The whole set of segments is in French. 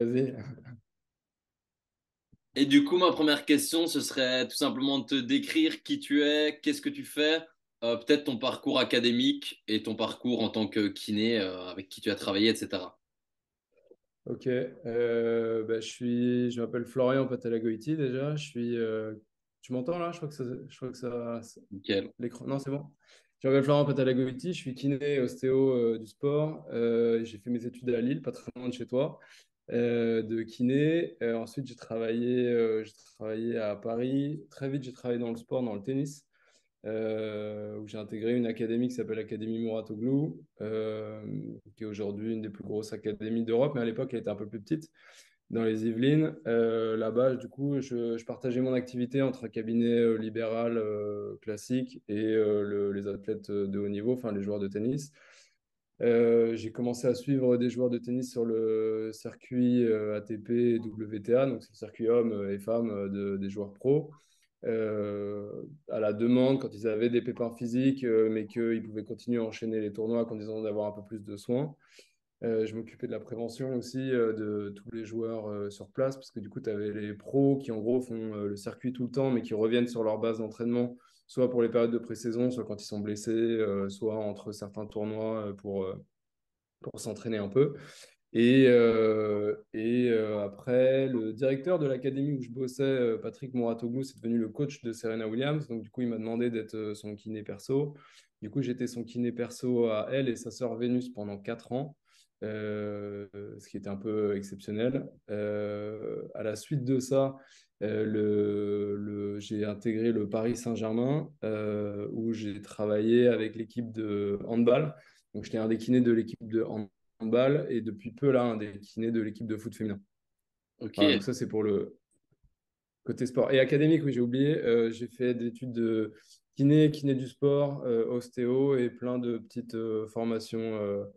Vas-y. Et du coup, ma première question, ce serait tout simplement de te décrire qui tu es, qu'est-ce que tu fais, peut-être ton parcours académique et ton parcours en tant que kiné, avec qui tu as travaillé, etc. Ok. Je m'appelle Florian Patalagoiti déjà. Tu m'entends là? Je crois que ça, Nickel. l'écran. Non, c'est bon. Je m'appelle Florian Patalagoiti. Je suis kiné et ostéo du sport. J'ai fait mes études à Lille, pas très loin de chez toi, de kiné. Ensuite, j'ai travaillé à Paris. Très vite, j'ai travaillé dans le sport, dans le tennis. Où j'ai intégré une académie qui s'appelle l'Académie Mouratoglou, qui est aujourd'hui une des plus grosses académies d'Europe, mais à l'époque, elle était un peu plus petite, dans les Yvelines. Là-bas, du coup, je partageais mon activité entre un cabinet libéral classique et les athlètes de haut niveau, enfin les joueurs de tennis. J'ai commencé à suivre des joueurs de tennis sur le circuit ATP et WTA, donc c'est le circuit hommes et femmes des joueurs pros, à la demande quand ils avaient des pépins physiques, mais qu'ils pouvaient continuer à enchaîner les tournois en disant d'avoir un peu plus de soins. Je m'occupais de la prévention aussi de tous les joueurs sur place, parce que du coup, tu avais les pros qui, en gros, font le circuit tout le temps, mais qui reviennent sur leur base d'entraînement, soit pour les périodes de pré-saison, soit quand ils sont blessés, soit entre certains tournois pour s'entraîner un peu. Après, le directeur de l'académie où je bossais, Patrick Mouratoglou, c'est devenu le coach de Serena Williams. Donc, du coup, il m'a demandé d'être son kiné perso. Du coup, j'étais son kiné perso à elle et sa sœur Vénus pendant 4 ans, ce qui était un peu exceptionnel. À la suite de ça, j'ai intégré le Paris Saint-Germain, où j'ai travaillé avec l'équipe de handball. Donc, j'étais un des kinés de l'équipe de handball et depuis peu là un des kinés de l'équipe de foot féminin. Ok. Voilà, donc ça c'est pour le côté sport. Et académique, oui, j'ai oublié, j'ai fait des études de kiné du sport, ostéo et plein de petites formations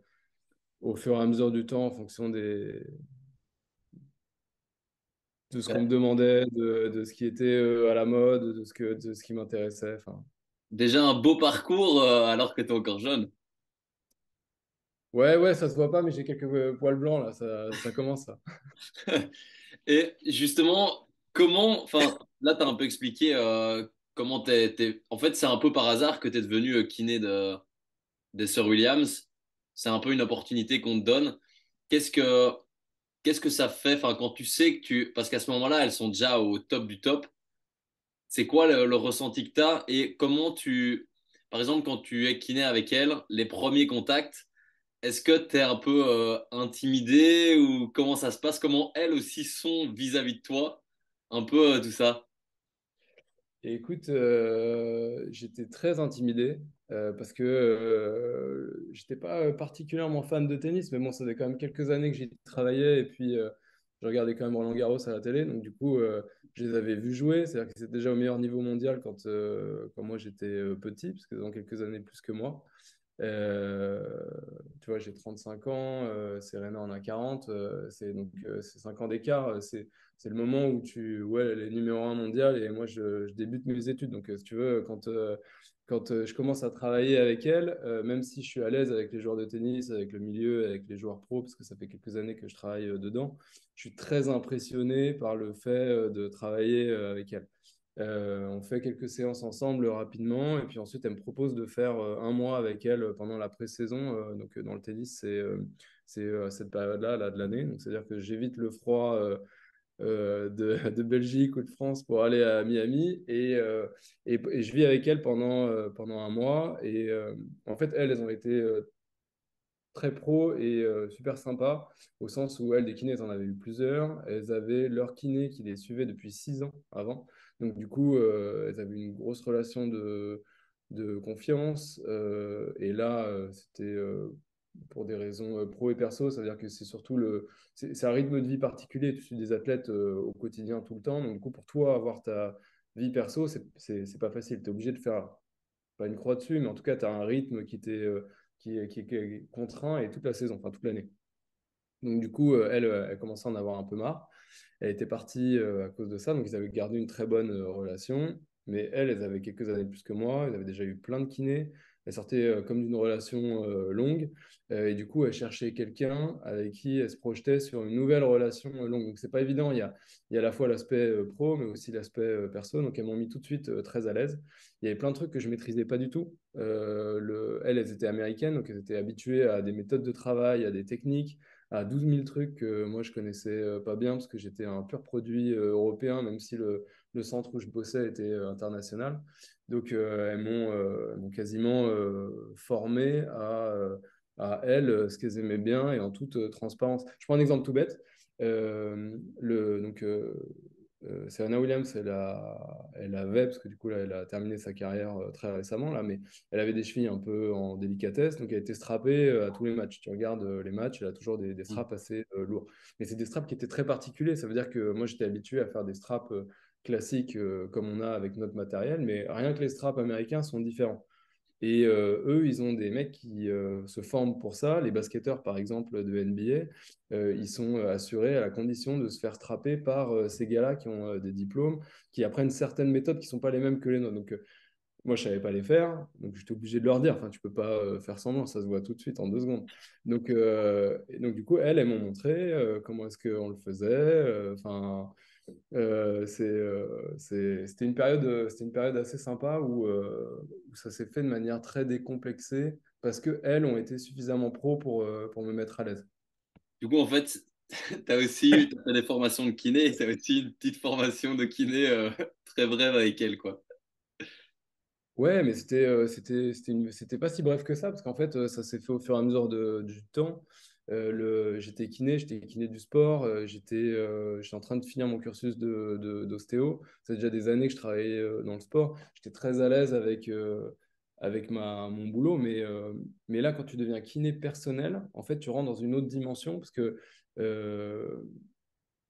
au fur et à mesure du temps en fonction de ce qu'on me demandait, de ce qui était à la mode, de ce qui m'intéressait. Enfin, Déjà un beau parcours alors que tu es encore jeune. ouais, ouais, ça se voit pas, mais j'ai quelques poils blancs là, ça commence ça. Et justement, comment, enfin, là, tu as un peu expliqué comment En fait, c'est un peu par hasard que tu es devenu kiné des Sœurs Williams. C'est un peu une opportunité qu'on te donne. Qu'est-ce que, qu'est-ce que ça fait, enfin, quand tu sais que tu... Parce qu'à ce moment-là, elles sont déjà au top du top. C'est quoi le ressenti que tu as et comment tu... Par exemple, quand tu es kiné avec elles, les premiers contacts, est-ce que tu es un peu intimidé ou comment ça se passe? Comment elles aussi sont vis-à-vis de toi? Un peu tout ça. Et écoute, j'étais très intimidé parce que j'étais pas particulièrement fan de tennis, mais bon, ça fait quand même quelques années que j'y travaillais et puis je regardais quand même Roland-Garros à la télé, donc du coup, je les avais vus jouer, c'est-à-dire que c'était déjà au meilleur niveau mondial quand moi j'étais petit, parce que dans quelques années plus que moi. Euh, Tu vois, j'ai 35 ans, Serena en a 40, c'est 5 ans d'écart. C'est le moment ouais, elle est numéro un mondial et moi, je débute mes études. Donc, si tu veux, quand je commence à travailler avec elle, même si je suis à l'aise avec les joueurs de tennis, avec le milieu, avec les joueurs pros, parce que ça fait quelques années que je travaille dedans, je suis très impressionné par le fait de travailler avec elle. On fait quelques séances ensemble rapidement et puis ensuite elle me propose de faire un mois avec elle pendant la pré-saison. Donc dans le tennis, c'est cette période-là là, de l'année. Donc c'est-à-dire que j'évite le froid de Belgique ou de France pour aller à Miami et je vis avec elle pendant un mois. En fait, elles ont été très pro et super sympa, au sens où elles, des kinés, elles en avaient eu plusieurs. Elles avaient leur kiné qui les suivait depuis 6 ans avant. Donc, du coup, elles avaient une grosse relation de confiance. Et là, c'était pour des raisons pro et perso, c'est-à-dire que c'est surtout c'est un rythme de vie particulier. Tu suis des athlètes au quotidien tout le temps. Donc, du coup, pour toi, avoir ta vie perso, c'est pas facile. Tu es obligé de faire pas une croix dessus, mais en tout cas, tu as un rythme qui est contraint et toute la saison, enfin toute l'année. Donc du coup, elle commençait à en avoir un peu marre. Elle était partie à cause de ça, donc ils avaient gardé une très bonne relation. Mais elles avaient quelques années de plus que moi, elles avaient déjà eu plein de kinés. Elle sortait comme d'une relation longue. Et du coup, elle cherchait quelqu'un avec qui elle se projetait sur une nouvelle relation longue. Donc, c'est pas évident. Il y a à la fois l'aspect pro, mais aussi l'aspect perso. Donc, elles m'ont mis tout de suite très à l'aise. Il y avait plein de trucs que je maîtrisais pas du tout. Elles étaient américaines, donc elles étaient habituées à des méthodes de travail, à des techniques, à 12 000 trucs que moi je connaissais pas bien parce que j'étais un pur produit européen, même si le centre où je bossais était international. Donc elles m'ont quasiment formé à elles ce qu'elles aimaient bien et en toute transparence. Je prends un exemple tout bête. Donc Serena Williams, elle avait, parce que du coup, là, elle a terminé sa carrière très récemment, là, mais elle avait des chevilles un peu en délicatesse, donc elle était strappée à tous les matchs. Tu regardes les matchs, elle a toujours des straps assez lourds. Mais c'est des straps qui étaient très particuliers. Ça veut dire que moi, j'étais habitué à faire des straps classiques comme on a avec notre matériel, mais rien que les straps américains sont différents. Et eux, ils ont des mecs qui se forment pour ça. Les basketteurs, par exemple, de NBA, ils sont assurés à la condition de se faire strapper par ces gars-là qui ont des diplômes, qui apprennent certaines méthodes qui ne sont pas les mêmes que les nôtres. Donc, moi, je ne savais pas les faire, donc j'étais obligé de leur dire. Enfin, tu peux pas faire semblant, ça se voit tout de suite en 2 secondes. Donc du coup, elles m'ont montré comment est-ce qu'on le faisait. Enfin, c'était une période assez sympa où ça s'est fait de manière très décomplexée parce que elles ont été suffisamment pro pour me mettre à l'aise. Du coup, en fait, t'as fait des formations de kiné et t'as aussi une petite formation de kiné très brève avec elle, quoi. Ouais, mais c'était pas si bref que ça, parce qu'en fait, ça s'est fait au fur et à mesure du temps. J'étais kiné du sport, j'étais en train de finir mon cursus d'ostéo. Ça fait déjà des années que je travaillais dans le sport. J'étais très à l'aise avec mon boulot, mais là, quand tu deviens kiné personnel, en fait, tu rentres dans une autre dimension, parce que euh,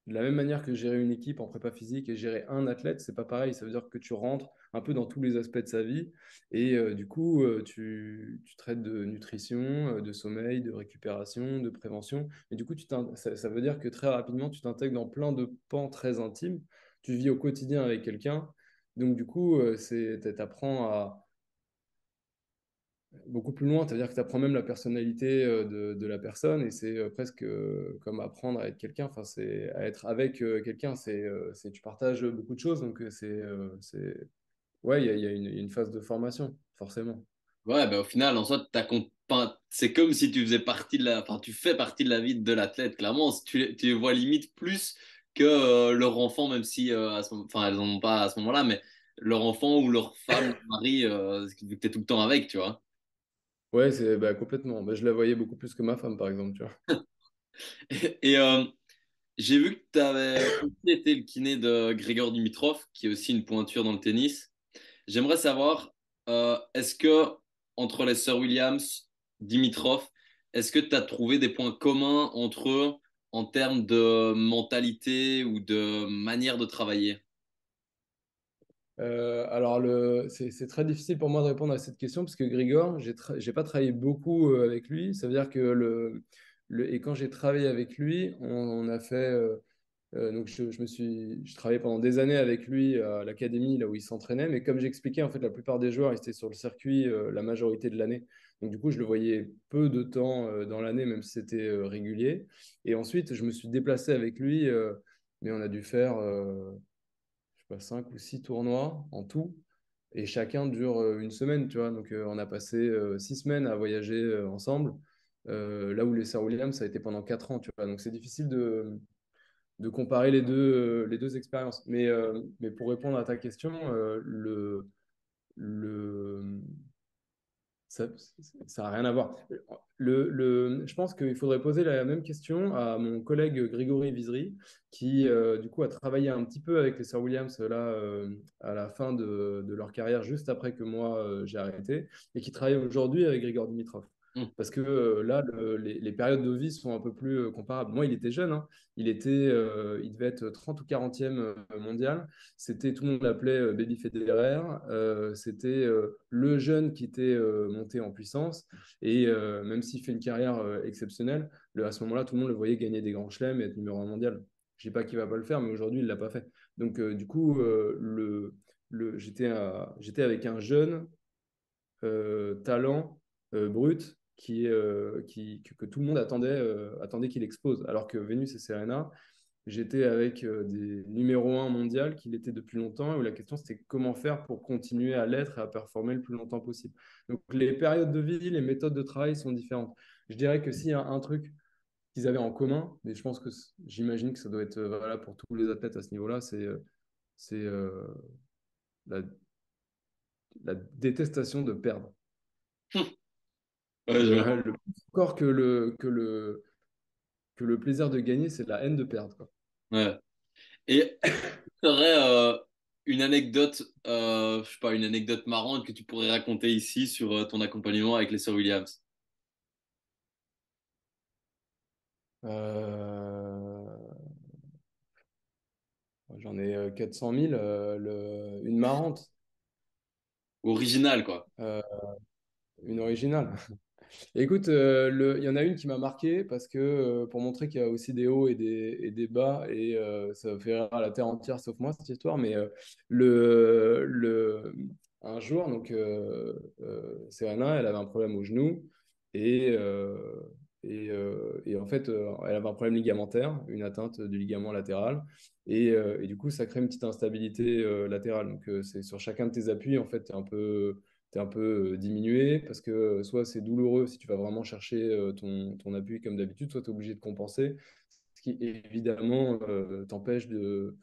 de la même manière que gérer une équipe en prépa physique et gérer un athlète, c'est pas pareil. Ça veut dire que tu rentres un peu dans tous les aspects de sa vie et du coup, tu traites de nutrition, de sommeil, de récupération, de prévention. Et du coup, ça veut dire que très rapidement, tu t'intègres dans plein de pans très intimes. Tu vis au quotidien avec quelqu'un. Donc, du coup, tu apprends à beaucoup plus loin, c'est-à-dire que tu apprends même la personnalité de la personne et c'est presque comme apprendre à être quelqu'un, enfin, c'est à être avec quelqu'un, tu partages beaucoup de choses, donc ouais, il y a une phase de formation, forcément. Ouais, ben au final, en soi, enfin, c'est comme si tu faisais partie de enfin, tu fais partie de la vie de l'athlète. Clairement, si tu les vois limite plus que leur enfant, même si, enfin, elles n'en ont pas à ce moment-là, mais leur enfant ou leur femme, leur mari, vu que tu es tout le temps avec, tu vois. Ouais, bah, complètement. Bah, je la voyais beaucoup plus que ma femme, par exemple, tu vois. Et j'ai vu que tu avais aussi été le kiné de Grégor Dimitrov, qui est aussi une pointure dans le tennis. J'aimerais savoir, est-ce que entre les sœurs Williams, Dimitrov, est-ce que tu as trouvé des points communs entre eux en termes de mentalité ou de manière de travailler? Alors, c'est très difficile pour moi de répondre à cette question parce que Grigor, j'ai pas travaillé beaucoup avec lui. Ça veut dire que et quand j'ai travaillé avec lui, on a fait. Donc, je travaillais pendant des années avec lui à l'académie, là où il s'entraînait. Mais comme j'expliquais, en fait, la plupart des joueurs, ils étaient sur le circuit la majorité de l'année. Donc, du coup, je le voyais peu de temps dans l'année, même si c'était régulier. Et ensuite, je me suis déplacé avec lui, mais on a dû faire, je sais pas, 5 ou 6 tournois en tout. Et chacun dure une semaine, tu vois. Donc, on a passé 6 semaines à voyager ensemble. Là où les Sir Williams, ça a été pendant 4 ans, tu vois. Donc, c'est difficile de comparer les deux expériences. Mais pour répondre à ta question, le, ça n'a rien à voir. Je pense qu'il faudrait poser la même question à mon collègue Grégory Visery, qui du coup a travaillé un petit peu avec les Sir Williams là, à la fin de leur carrière, juste après que moi j'ai arrêté, et qui travaille aujourd'hui avec Grigor Dimitrov. Hmm. Parce que là, les périodes de vie sont un peu plus comparables. Moi, il était jeune, hein. Il devait être 30 ou 40e mondial. Tout le monde l'appelait Baby Federer. C'était le jeune qui était monté en puissance. Et même s'il fait une carrière exceptionnelle, à ce moment-là, tout le monde le voyait gagner des grands chelems et être numéro un mondial. Je ne dis pas qu'il ne va pas le faire, mais aujourd'hui, il ne l'a pas fait. Donc, du coup, j'étais avec un jeune talent brut que tout le monde attendait qu'il explose. Alors que Venus et Serena, j'étais avec des numéros 1 mondial qui l'étaient depuis longtemps, où la question c'était comment faire pour continuer à l'être et à performer le plus longtemps possible. Donc les périodes de vie, les méthodes de travail sont différentes. Je dirais que s'il y a un truc qu'ils avaient en commun, mais je pense que j'imagine que ça doit être valable pour tous les athlètes à ce niveau-là, c'est la, la détestation de perdre. Ouais, Encore que le plaisir de gagner, c'est la haine de perdre, quoi. ouais. Et tu aurais une anecdote, je sais pas, une anecdote marrante que tu pourrais raconter ici sur ton accompagnement avec les sœurs Williams. Euh, J'en ai 400 000, une marrante, Original, quoi. euh, une originale. Écoute, il y en a une qui m'a marqué parce que pour montrer qu'il y a aussi des hauts et des bas, et ça fait rire à la terre entière sauf moi cette histoire, mais un jour, donc Serena, elle avait un problème au genou et, et en fait, elle avait un problème ligamentaire, une atteinte du ligament latéral, et du coup, ça crée une petite instabilité latérale. Donc, c'est sur chacun de tes appuis, en fait, t'es un peu diminué parce que soit c'est douloureux si tu vas vraiment chercher ton appui comme d'habitude, soit tu es obligé de compenser, ce qui évidemment t'empêche de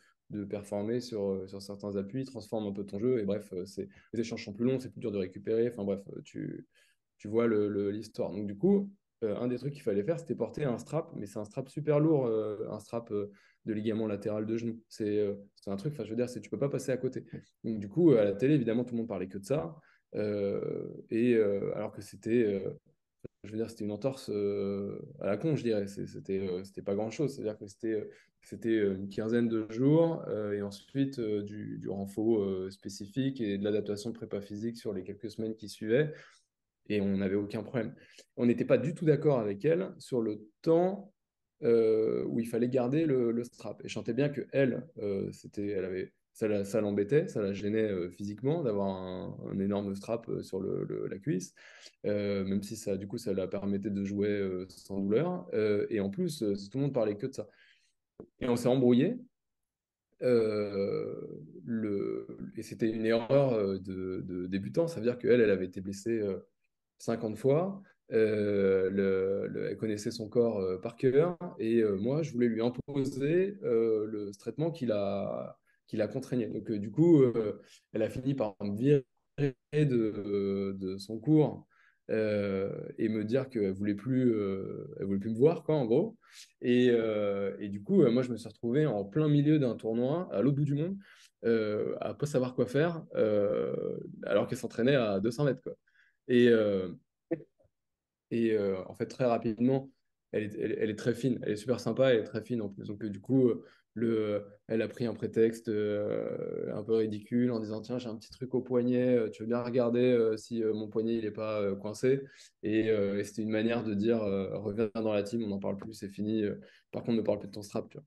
performer sur certains appuis, transforme un peu ton jeu et bref, les échanges sont plus longs, c'est plus dur de récupérer, enfin bref, tu vois l'histoire. Donc du coup, un des trucs qu'il fallait faire, c'était porter un strap, mais c'est un strap super lourd, un strap de ligament latéral de genou. C'est un truc, enfin je veux dire, tu peux pas passer à côté. Donc du coup, à la télé, évidemment, tout le monde parlait que de ça. Alors que je veux dire, c'était une entorse à la con, je dirais. C'était pas grand-chose. C'est-à-dire que c'était une quinzaine de jours et ensuite du renfort spécifique et de l'adaptation de prépa physique sur les quelques semaines qui suivaient. Et on n'avait aucun problème. On n'était pas du tout d'accord avec elle sur le temps où il fallait garder le strap. Et je sentais bien que elle, ça l'embêtait, ça la gênait physiquement d'avoir un énorme strap sur la cuisse, même si ça, du coup, ça la permettait de jouer sans douleur. Et en plus, tout le monde parlait que de ça. Et on s'est embrouillé. Et c'était une erreur de débutant. Ça veut dire qu'elle, elle avait été blessée 50 fois. Elle connaissait son corps par cœur. Et moi, je voulais lui imposer ce traitement qui la contraignait. Donc, du coup, elle a fini par me virer de son cours et me dire elle voulait plus me voir, quoi, en gros. Et du coup, moi, je me suis retrouvé en plein milieu d'un tournoi à l'autre bout du monde, à pas savoir quoi faire, alors qu'elle s'entraînait à 200 mètres, quoi. Et, en fait, très rapidement, elle est très fine, elle est super sympa, elle est très fine en plus. Donc, du coup, elle a pris un prétexte un peu ridicule en disant, tiens, j'ai un petit truc au poignet, tu veux bien regarder si mon poignet il est pas coincé. Et c'était une manière de dire, reviens dans la team, on n'en parle plus, c'est fini. Par contre, ne parle plus de ton strap, tu vois.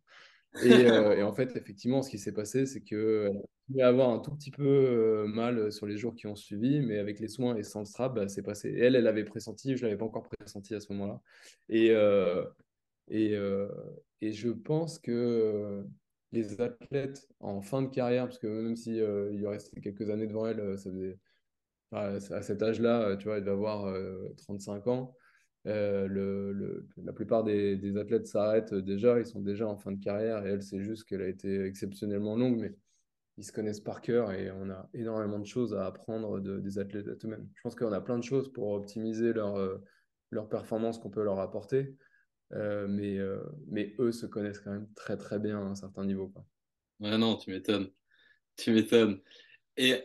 Et en fait, effectivement, ce qui s'est passé, c'est qu'elle a pu avoir un tout petit peu mal sur les jours qui ont suivi, mais avec les soins et sans le strap, bah, c'est passé. Et elle avait pressenti, je ne l'avais pas encore pressenti à ce moment-là. Et, euh, et, euh, et je pense que les athlètes en fin de carrière, parce que même si il lui restait quelques années devant elle, ça faisait à cet âge-là, tu vois, il va avoir 35 ans. La plupart des athlètes s'arrêtent déjà, ils sont déjà en fin de carrière et elle, c'est juste qu'elle a été exceptionnellement longue, mais ils se connaissent par cœur et on a énormément de choses à apprendre des athlètes eux-mêmes. Je pense qu'on a plein de choses pour optimiser leur performance qu'on peut leur apporter, mais eux se connaissent quand même très très bien à un certain niveau, quoi. Ouais, non, tu m'étonnes. Tu m'étonnes. Et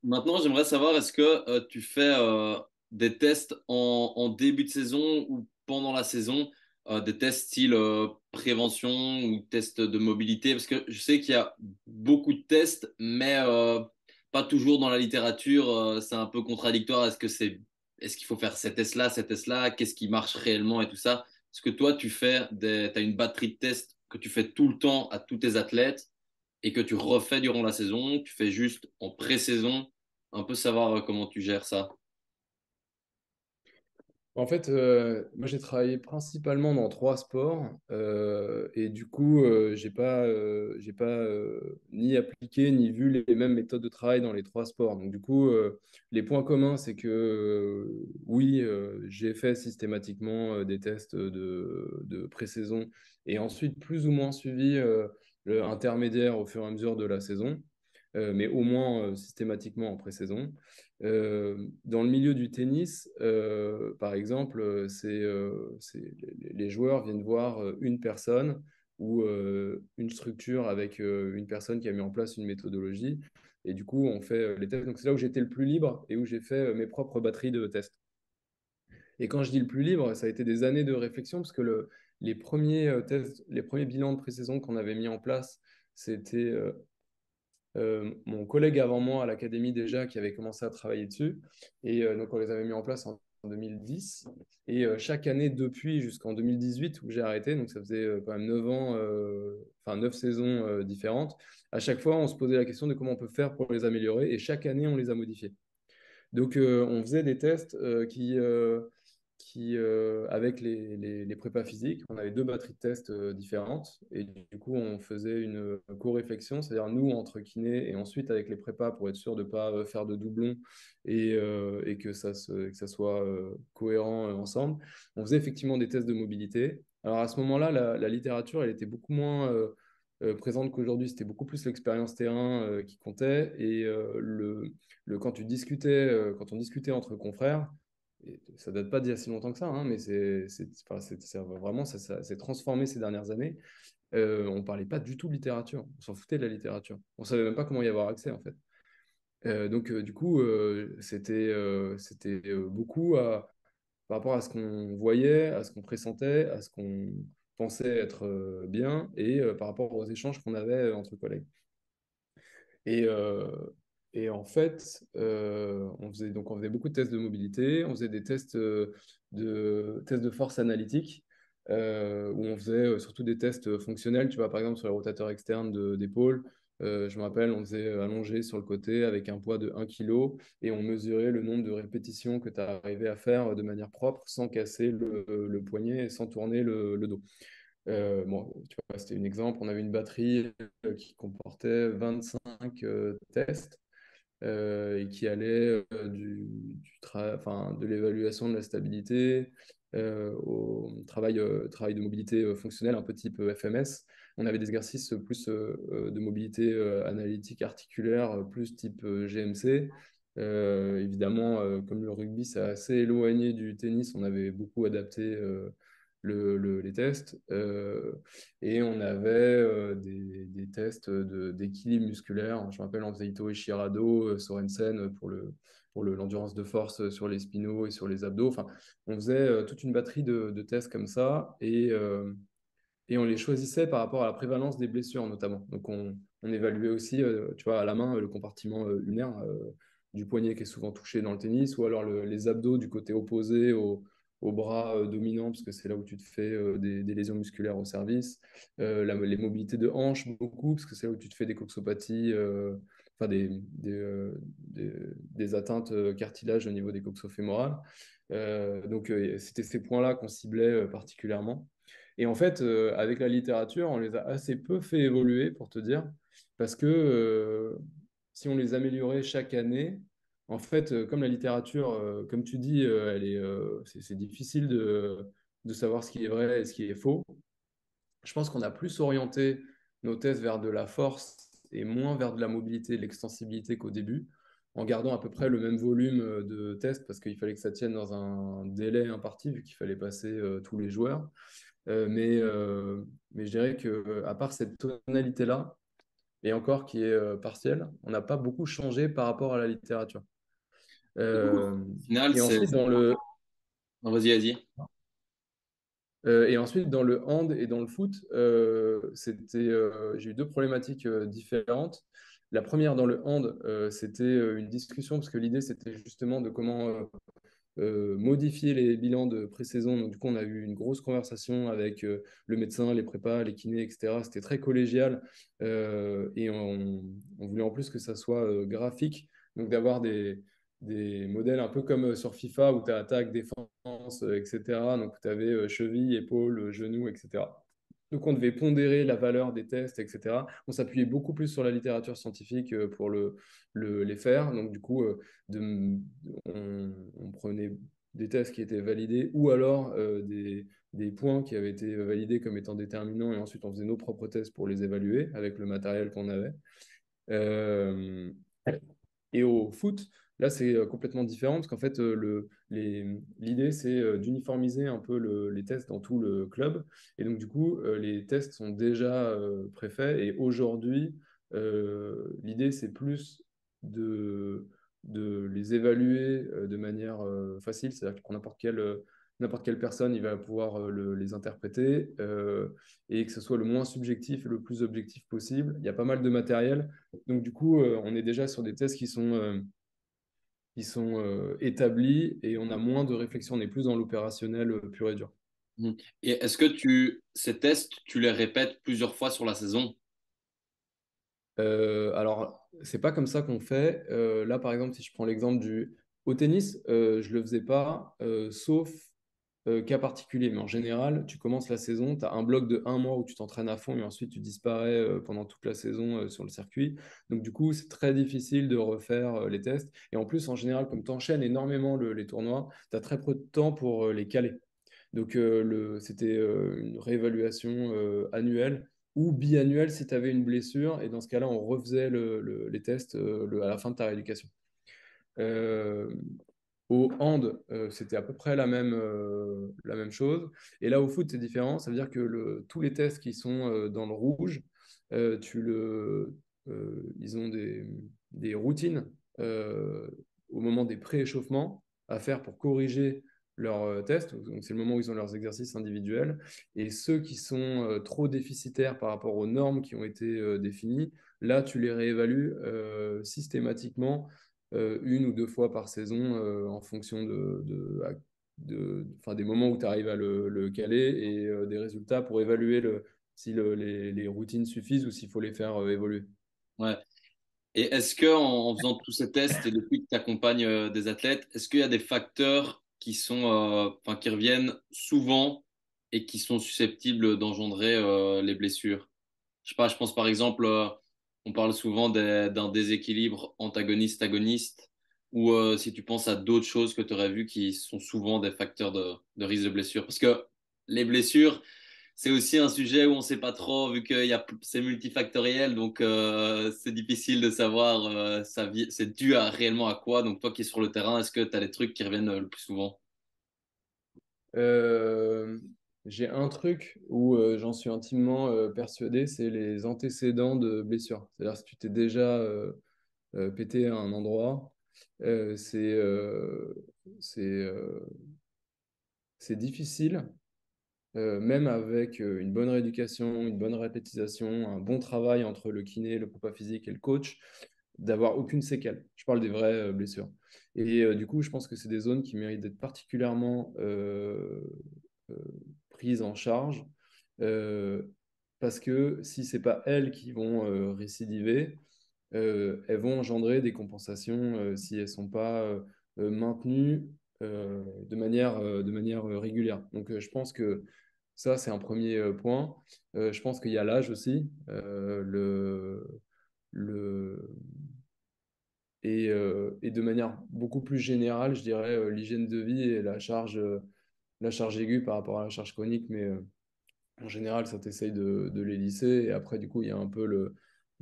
maintenant, j'aimerais savoir, est-ce que tu fais des tests en début de saison ou pendant la saison, des tests style prévention ou tests de mobilité? Parce que je sais qu'il y a beaucoup de tests, mais pas toujours dans la littérature. C'est un peu contradictoire. Est-ce qu'il faut faire ces tests-là? Qu'est-ce qui marche réellement et tout ça? Est-ce que toi, t'as une batterie de tests que tu fais tout le temps à tous tes athlètes et que tu refais durant la saison? Tu fais juste en pré-saison un peu savoir comment tu gères ça. En fait, moi j'ai travaillé principalement dans trois sports et du coup, j'ai pas ni appliqué ni vu les mêmes méthodes de travail dans les trois sports. Donc du coup, les points communs, c'est que oui, j'ai fait systématiquement des tests de pré-saison et ensuite plus ou moins suivi le intermédiaire au fur et à mesure de la saison, mais au moins systématiquement en pré-saison. Dans le milieu du tennis, par exemple, les joueurs viennent voir une personne ou une structure avec une personne qui a mis en place une méthodologie. Et du coup, on fait les tests. Donc, c'est là où j'étais le plus libre et où j'ai fait mes propres batteries de tests. Et quand je dis le plus libre, ça a été des années de réflexion parce que les premiers tests, les premiers bilans de pré-saison qu'on avait mis en place, c'était mon collègue avant moi à l'académie déjà qui avait commencé à travailler dessus. Et donc, on les avait mis en place en 2010. Et chaque année depuis jusqu'en 2018 où j'ai arrêté, donc ça faisait quand même 9 ans, enfin 9 saisons différentes, à chaque fois, on se posait la question de comment on peut faire pour les améliorer. Et chaque année, on les a modifiés. Donc, on faisait des tests avec les prépas physiques, on avait deux batteries de tests différentes. Et du coup, on faisait une co-réflexion, c'est-à-dire nous entre kinés et ensuite avec les prépas pour être sûr de ne pas faire de doublons et que que ça soit cohérent ensemble. On faisait effectivement des tests de mobilité. Alors, à ce moment-là, la littérature, elle était beaucoup moins présente qu'aujourd'hui. C'était beaucoup plus l'expérience terrain qui comptait. Et quand on discutait entre confrères, et ça date pas d'il y a si longtemps que ça, hein, mais enfin, vraiment, ça s'est transformé ces dernières années. On parlait pas du tout de littérature, on s'en foutait de la littérature. On savait même pas comment y avoir accès, en fait. Donc, du coup, c'était beaucoup par rapport à ce qu'on voyait, à ce qu'on pressentait, à ce qu'on pensait être bien, et par rapport aux échanges qu'on avait entre collègues. Et, et en fait, on faisait beaucoup de tests de mobilité, on faisait des tests de force analytique, où on faisait surtout des tests fonctionnels, tu vois, par exemple sur les rotateurs externes d'épaule. Je me rappelle, on faisait allongé sur le côté avec un poids de 1 kg et on mesurait le nombre de répétitions que tu arrivais à faire de manière propre sans casser le poignet et sans tourner le dos. Bon, tu vois, c'était un exemple. On avait une batterie qui comportait 25 tests et qui allait enfin, de l'évaluation de la stabilité au travail de mobilité fonctionnelle, un peu type FMS. On avait des exercices plus de mobilité analytique articulaire, plus type GMC. Évidemment, comme le rugby, c'est assez éloigné du tennis, on avait beaucoup adapté les tests. Et on avait des tests d'équilibre musculaire. Je me rappelle, on faisait Ito Shirado, Sorensen l'endurance de force sur les spinaux et sur les abdos. Enfin, on faisait toute une batterie de tests comme ça et on les choisissait par rapport à la prévalence des blessures notamment. Donc, on évaluait aussi, tu vois, à la main, le compartiment ulnaire du poignet qui est souvent touché dans le tennis ou alors les abdos du côté opposé au bras dominant, parce que c'est là où tu te fais des lésions musculaires au cervice. Les mobilités de hanche, beaucoup, parce que c'est là où tu te fais des coxopathies, enfin des atteintes cartilage au niveau des coxofémorales. Donc, c'était ces points-là qu'on ciblait particulièrement. Et en fait, avec la littérature, on les a assez peu fait évoluer, pour te dire, parce que si on les améliorait chaque année, en fait, comme la littérature, comme tu dis, c'est difficile de savoir ce qui est vrai et ce qui est faux. Je pense qu'on a plus orienté nos tests vers de la force et moins vers de la mobilité, de l'extensibilité qu'au début, en gardant à peu près le même volume de tests parce qu'il fallait que ça tienne dans un délai imparti, vu qu'il fallait passer tous les joueurs. Mais je dirais que à part cette tonalité-là, et encore qui est partielle, on n'a pas beaucoup changé par rapport à la littérature. Et du coup, Euh, au final, et ensuite, dans le, Non, vas-y, vas-y. et ensuite, dans le hand et dans le foot, j'ai eu deux problématiques différentes. La première, dans le hand, c'était une discussion, parce que l'idée, c'était justement de comment modifier les bilans de pré-saison. Donc, du coup, on a eu une grosse conversation avec le médecin, les prépas, les kinés, etc. C'était très collégial et on voulait en plus que ça soit graphique, donc d'avoir des modèles un peu comme sur FIFA où tu as attaque, défense, etc. Donc, tu avais cheville, épaule, genou, etc. Donc, on devait pondérer la valeur des tests, etc. On s'appuyait beaucoup plus sur la littérature scientifique pour les faire. Donc, du coup, de- on prenait des tests qui étaient validés ou alors des points qui avaient été validés comme étant déterminants et ensuite on faisait nos propres tests pour les évaluer avec le matériel qu'on avait. Euh, et au foot, là, c'est complètement différent parce qu'en fait, l'idée, c'est d'uniformiser un peu les tests dans tout le club. Et donc, du coup, les tests sont déjà préfaits. Et aujourd'hui, l'idée, c'est plus de, de les évaluer de manière facile. C'est-à-dire que pour n'importe quelle personne, il va pouvoir les interpréter et que ce soit le moins subjectif et le plus objectif possible. Il y a pas mal de matériel. Donc, du coup, on est déjà sur des tests qui sont établis et on a moins de réflexion, on est plus dans l'opérationnel pur et dur. Mhm. Et est-ce que ces tests, tu les répètes plusieurs fois sur la saison? Alors, c'est pas comme ça qu'on fait. Là, par exemple, si je prends l'exemple du au tennis, je le faisais pas, sauf cas particulier. Mais en général, tu commences la saison, tu as un bloc de 1 mois où tu t'entraînes à fond et ensuite tu disparais pendant toute la saison sur le circuit. Donc, du coup, c'est très difficile de refaire les tests. Et en plus, en général, comme tu enchaînes énormément les tournois, tu as très peu de temps pour les caler. Donc, c'était une réévaluation annuelle ou biannuelle si tu avais une blessure. Et dans ce cas-là, on refaisait les tests à la fin de ta rééducation. Euh, Au hand, c'était à peu près la même chose. Et là, au foot, c'est différent. Ça veut dire que tous les tests qui sont dans le rouge, ils ont des routines au moment des pré-échauffements à faire pour corriger leurs tests. Donc, c'est le moment où ils ont leurs exercices individuels. Et ceux qui sont trop déficitaires par rapport aux normes qui ont été définies, là, tu les réévalues systématiquement 1 ou 2 fois par saison en fonction enfin, des moments où tu arrives à le caler et des résultats pour évaluer si les routines suffisent ou s'il faut les faire évoluer. Ouais. Et est-ce que en faisant tous ces tests et depuis que tu accompagnes des athlètes, est-ce qu'il y a des facteurs qui sont, enfin, qui reviennent souvent et qui sont susceptibles d'engendrer les blessures? Je sais pas, je pense par exemple, on parle souvent d'un déséquilibre antagoniste-agoniste, ou si tu penses à d'autres choses que tu aurais vues qui sont souvent des facteurs de risque de blessure. Parce que les blessures, c'est aussi un sujet où on ne sait pas trop, vu que c'est multifactoriel, donc c'est difficile de savoir c'est dû réellement à quoi. Donc toi qui es sur le terrain, est-ce que tu as les trucs qui reviennent le plus souvent? Euh, j'ai un truc où j'en suis intimement persuadé, c'est les antécédents de blessures. C'est-à-dire si tu t'es déjà pété à un endroit, euh, c'est euh, c'est euh, c'est difficile même avec une bonne rééducation, une bonne répétition, un bon travail entre le kiné, le prépa physique et le coach, d'avoir aucune séquelle. Je parle des vraies blessures. Et du coup, je pense que c'est des zones qui méritent d'être particulièrement euh, prises en charge euh, parce que si c'est pas elles qui vont récidiver, elles vont engendrer des compensations si elles ne sont pas maintenues de manière régulière. Donc, je pense que ça, c'est un premier point. Je pense qu'il y a l'âge aussi. Le, et de manière beaucoup plus générale, je dirais l'hygiène de vie et la charge aiguë par rapport à la charge chronique. Mais en général, ça t'essaye de les lisser. Et après, du coup, il y a un peu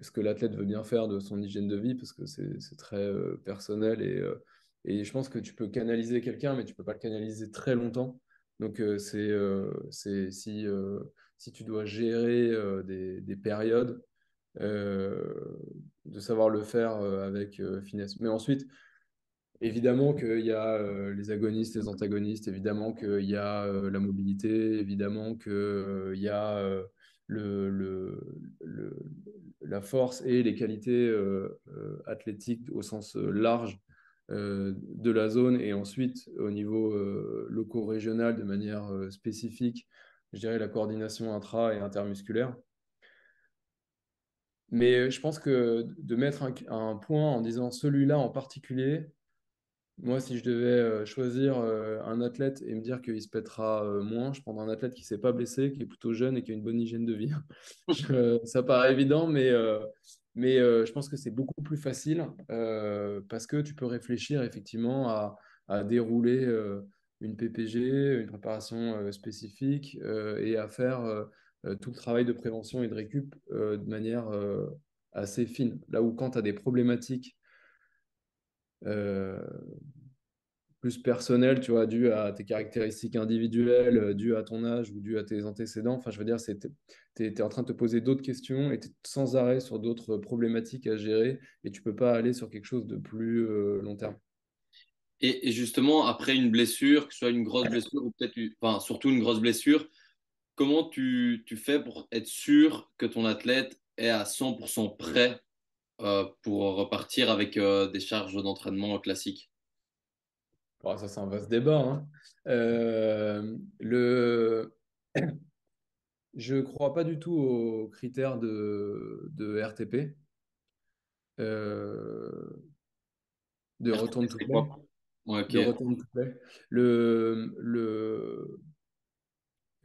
ce que l'athlète veut bien faire de son hygiène de vie, parce que c'est très personnel. Et je pense que tu peux canaliser quelqu'un, mais tu peux pas le canaliser très longtemps. Donc, si tu dois gérer des périodes, euh, de savoir le faire avec finesse. Mais ensuite, évidemment qu'il y a les agonistes, les antagonistes, évidemment qu'il y a la mobilité, évidemment qu'il y a le- la force et les qualités athlétiques au sens large de la zone et ensuite au niveau loco-régional de manière spécifique, je dirais la coordination intra et intermusculaire. Mais je pense que de mettre un point en disant celui-là en particulier, Moi, si je devais choisir un athlète et me dire qu'il se pètera moins, je prendrais un athlète qui ne s'est pas blessé, qui est plutôt jeune et qui a une bonne hygiène de vie. Ça paraît évident, mais je pense que c'est beaucoup plus facile parce que tu peux réfléchir effectivement à dérouler une PPG, une préparation spécifique et à faire tout le travail de prévention et de récup de manière assez fine. Là où quand tu as des problématiques euh, plus personnel, tu vois, dû à tes caractéristiques individuelles, dû à ton âge ou dû à tes antécédents. Enfin, je veux dire, tu es en train de te poser d'autres questions et tu es sans arrêt sur d'autres problématiques à gérer et tu peux pas aller sur quelque chose de plus long terme. Et justement, après une blessure, que ce soit une grosse blessure ou peut-être, enfin, surtout une grosse blessure, comment tu fais pour être sûr que ton athlète est à 100% prêt pour repartir avec des charges d'entraînement classiques? Bon, ça, c'est un vaste débat, hein. Le... Je crois pas du tout aux critères de RTP, euh, de RTP, return to c'est play. quoi? Ouais, ok. De return to play.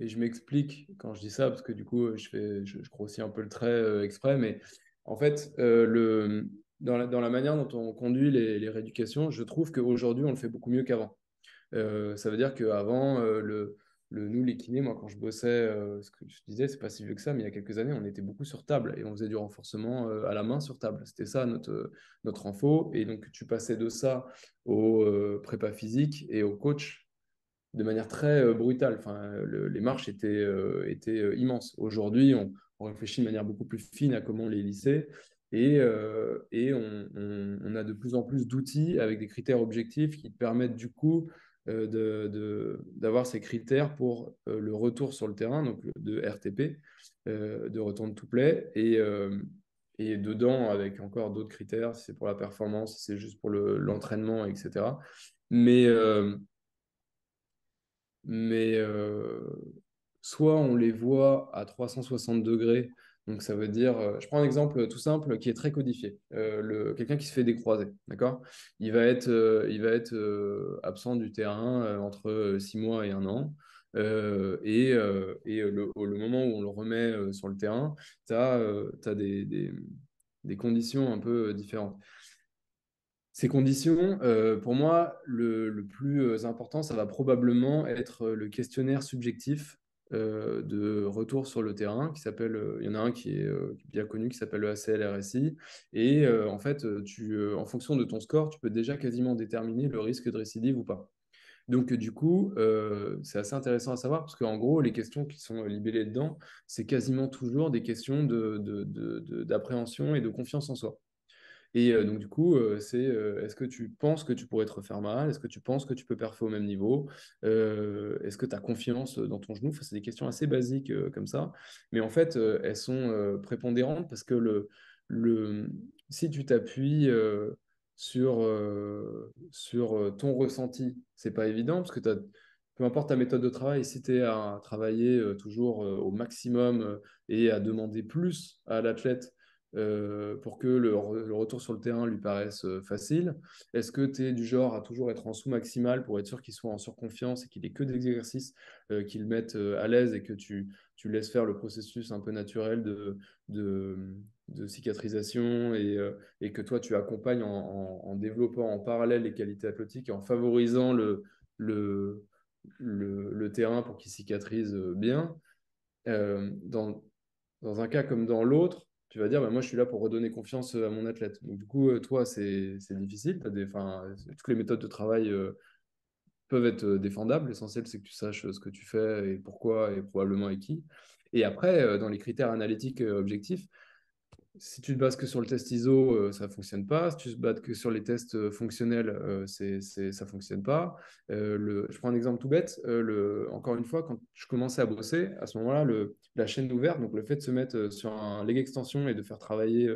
Et je m'explique quand je dis ça, parce que du coup, je grossis un peu le trait exprès, mais en fait, dans la manière dont on conduit les rééducations, je trouve qu'aujourd'hui, on le fait beaucoup mieux qu'avant. Ça veut dire qu'avant, nous, les kinés, moi, quand je bossais, ce que je disais, c'est pas si vieux que ça, mais il y a quelques années, on était beaucoup sur table et on faisait du renforcement à la main sur table. C'était ça notre info. Et donc, tu passais de ça au prépa physique et au coach de manière très brutale. Enfin, les marches étaient immenses. Aujourd'hui, on réfléchit de manière beaucoup plus fine à comment les lisser et on a de plus en plus d'outils avec des critères objectifs qui te permettent du coup d'avoir ces critères pour le retour sur le terrain, donc de RTP, de return to play, et dedans avec encore d'autres critères, si c'est pour la performance, si c'est juste pour l'entraînement, etc. Mais, mais soit on les voit à 360 degrés, donc ça veut dire, je prends un exemple tout simple qui est très codifié. Quelqu'un qui se fait des croisés, d'accord? Il va être absent du terrain entre 6 mois et 1 an. Le moment où on le remet sur le terrain, tu as, des conditions un peu différentes. Ces conditions, pour moi, le plus important, ça va probablement être le questionnaire subjectif de retour sur le terrain, il y en a un qui est bien connu, qui s'appelle le ACL-RSI. Et en fait, en fonction de ton score, tu peux déjà quasiment déterminer le risque de récidive ou pas. Donc, du coup, c'est assez intéressant à savoir parce qu'en gros, les questions qui sont libellées dedans, c'est quasiment toujours des questions d'appréhension et de confiance en soi. Et donc, du coup, est-ce que tu penses que tu pourrais te refaire mal? Est-ce que tu penses que tu peux perfer au même niveau? Est-ce que tu as confiance dans ton genou? Enfin, c'est des questions assez basiques comme ça. Mais en fait, elles sont prépondérantes parce que le, si tu t'appuies sur ton ressenti, c'est pas évident parce que peu importe ta méthode de travail, si tu es à travailler toujours au maximum et à demander plus à l'athlète pour que le retour sur le terrain lui paraisse facile? Est-ce que tu es du genre à toujours être en sous-maximal pour être sûr qu'il soit en surconfiance et qu'il ait que des exercices qui le mettent à l'aise et que tu laisses faire le processus un peu naturel de, de cicatrisation et que toi tu accompagnes en développant en parallèle les qualités athlétiques et en favorisant le, le terrain pour qu'il cicatrise bien? Euh, dans, dans un cas comme dans l'autre, tu vas dire, bah, moi, je suis là pour redonner confiance à mon athlète. Donc, du coup, toi, c'est difficile. Toutes les méthodes de travail peuvent être défendables. L'essentiel, c'est que tu saches ce que tu fais et pourquoi et probablement avec qui. Et après, dans les critères analytiques objectifs, si tu te bases que sur le test ISO, ça ne fonctionne pas. Si tu te bases que sur les tests fonctionnels, ça ne fonctionne pas. Je prends un exemple tout bête. Encore une fois, quand je commençais à bosser, à ce moment-là, la chaîne ouverte, donc le fait de se mettre sur un leg extension et de faire travailler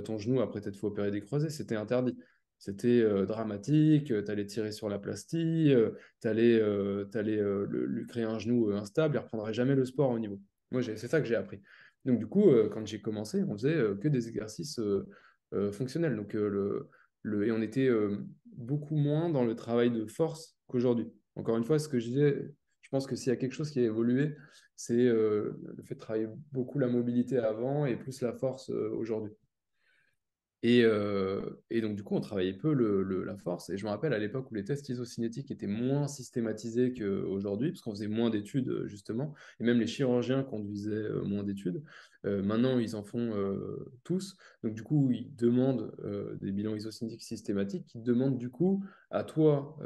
ton genou après t'être fait opérer des croisés, c'était interdit. C'était dramatique, tu allais tirer sur la plastie, tu allais, lui créer un genou instable, il ne reprendrait jamais le sport au niveau. Moi, c'est ça que j'ai appris. Donc, du coup, quand j'ai commencé, on faisait que des exercices fonctionnels. Donc, et on était beaucoup moins dans le travail de force qu'aujourd'hui. Encore une fois, ce que je disais, je pense que s'il y a quelque chose qui a évolué, c'est le fait de travailler beaucoup la mobilité avant et plus la force aujourd'hui. Et donc, du coup, on travaillait peu la force. Et je me rappelle à l'époque où les tests isocinétiques étaient moins systématisés qu'aujourd'hui, parce qu'on faisait moins d'études, justement. Et même les chirurgiens conduisaient moins d'études. Maintenant, ils en font tous. Donc, du coup, ils demandent des bilans isocinétiques systématiques qui demandent, du coup, à toi,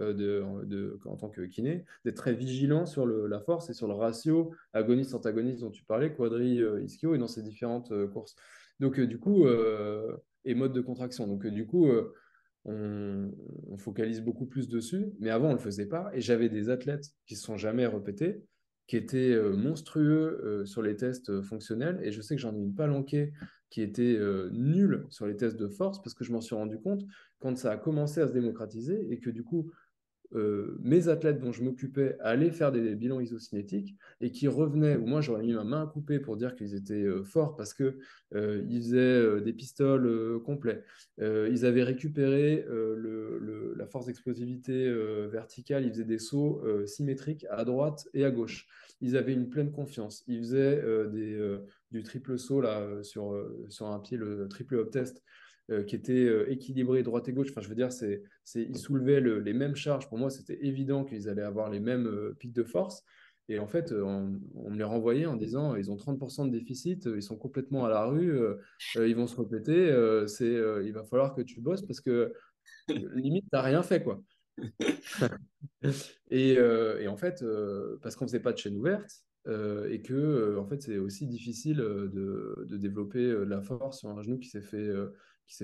en tant que kiné, d'être très vigilant sur la force et sur le ratio agoniste-antagoniste dont tu parlais, quadri-ischio, et dans ces différentes courses. Donc, du coup, et mode de contraction. Donc, du coup, on focalise beaucoup plus dessus, mais avant, on ne le faisait pas. Et j'avais des athlètes qui ne se sont jamais répétés, qui étaient monstrueux sur les tests fonctionnels. Et je sais que j'en ai une palanquée qui était nulle sur les tests de force parce que je m'en suis rendu compte quand ça a commencé à se démocratiser et que du coup, mes athlètes dont je m'occupais allaient faire des bilans isocinétiques et qui revenaient, ou moi j'aurais mis ma main à couper pour dire qu'ils étaient forts parce que ils faisaient des pistoles complets. Ils avaient récupéré la force d'explosivité verticale, ils faisaient des sauts symétriques à droite et à gauche. Ils avaient une pleine confiance. Ils faisaient du triple saut là, sur un pied, le triple hop test qui était équilibré droite et gauche. Enfin, je veux dire, ils soulevaient les mêmes charges. Pour moi, c'était évident qu'ils allaient avoir les mêmes pics de force. Et en fait, on me les renvoyait en disant, ils ont 30% de déficit, ils sont complètement à la rue, ils vont se répéter, il va falloir que tu bosses parce que limite, tu n'as rien fait, quoi. Et en fait, parce qu'on ne faisait pas de chaîne ouverte, et que en fait, c'est aussi difficile de développer de la force sur un genou qui s'est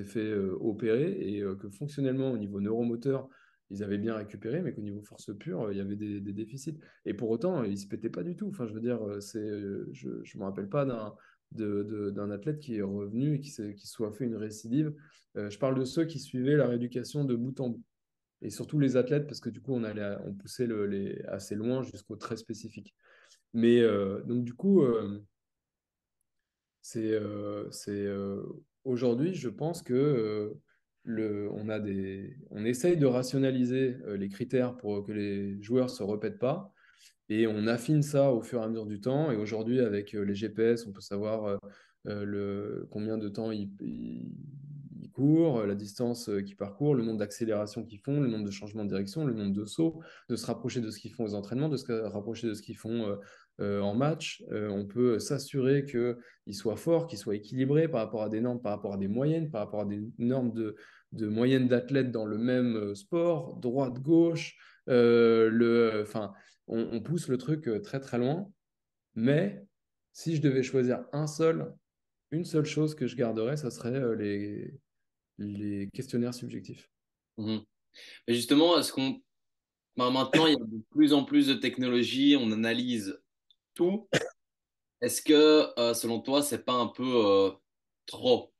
fait opérer, et que fonctionnellement, au niveau neuromoteur, ils avaient bien récupéré, mais qu'au niveau force pure, il y avait des déficits. Et pour autant, ils ne se pétaient pas du tout. Enfin, je veux dire, je ne me rappelle pas d'un athlète qui est revenu et qui soit fait une récidive. Je parle de ceux qui suivaient la rééducation de bout en bout et surtout les athlètes, parce que du coup, on poussait assez loin jusqu'au très spécifique. Mais donc, du coup, aujourd'hui, je pense que on essaye de rationaliser les critères pour que les joueurs ne se répètent pas. Et on affine ça au fur et à mesure du temps. Et aujourd'hui, avec les GPS, on peut savoir combien de temps ils courent, la distance qu'ils parcourent, le nombre d'accélérations qu'ils font, le nombre de changements de direction, le nombre de sauts, de se rapprocher de ce qu'ils font aux entraînements, de se rapprocher de ce qu'ils font en match. On peut s'assurer qu'ils soient forts, qu'ils soient équilibrés par rapport à des normes, par rapport à des moyennes, par rapport à des normes de moyennes d'athlètes dans le même sport, droite, gauche. Enfin, on pousse le truc très très loin, mais si je devais choisir une seule chose que je garderais, ça serait les questionnaires subjectifs. Mhm. Mais justement, maintenant, il y a de plus en plus de technologies, on analyse tout. Est-ce que, selon toi, c'est pas un peu trop?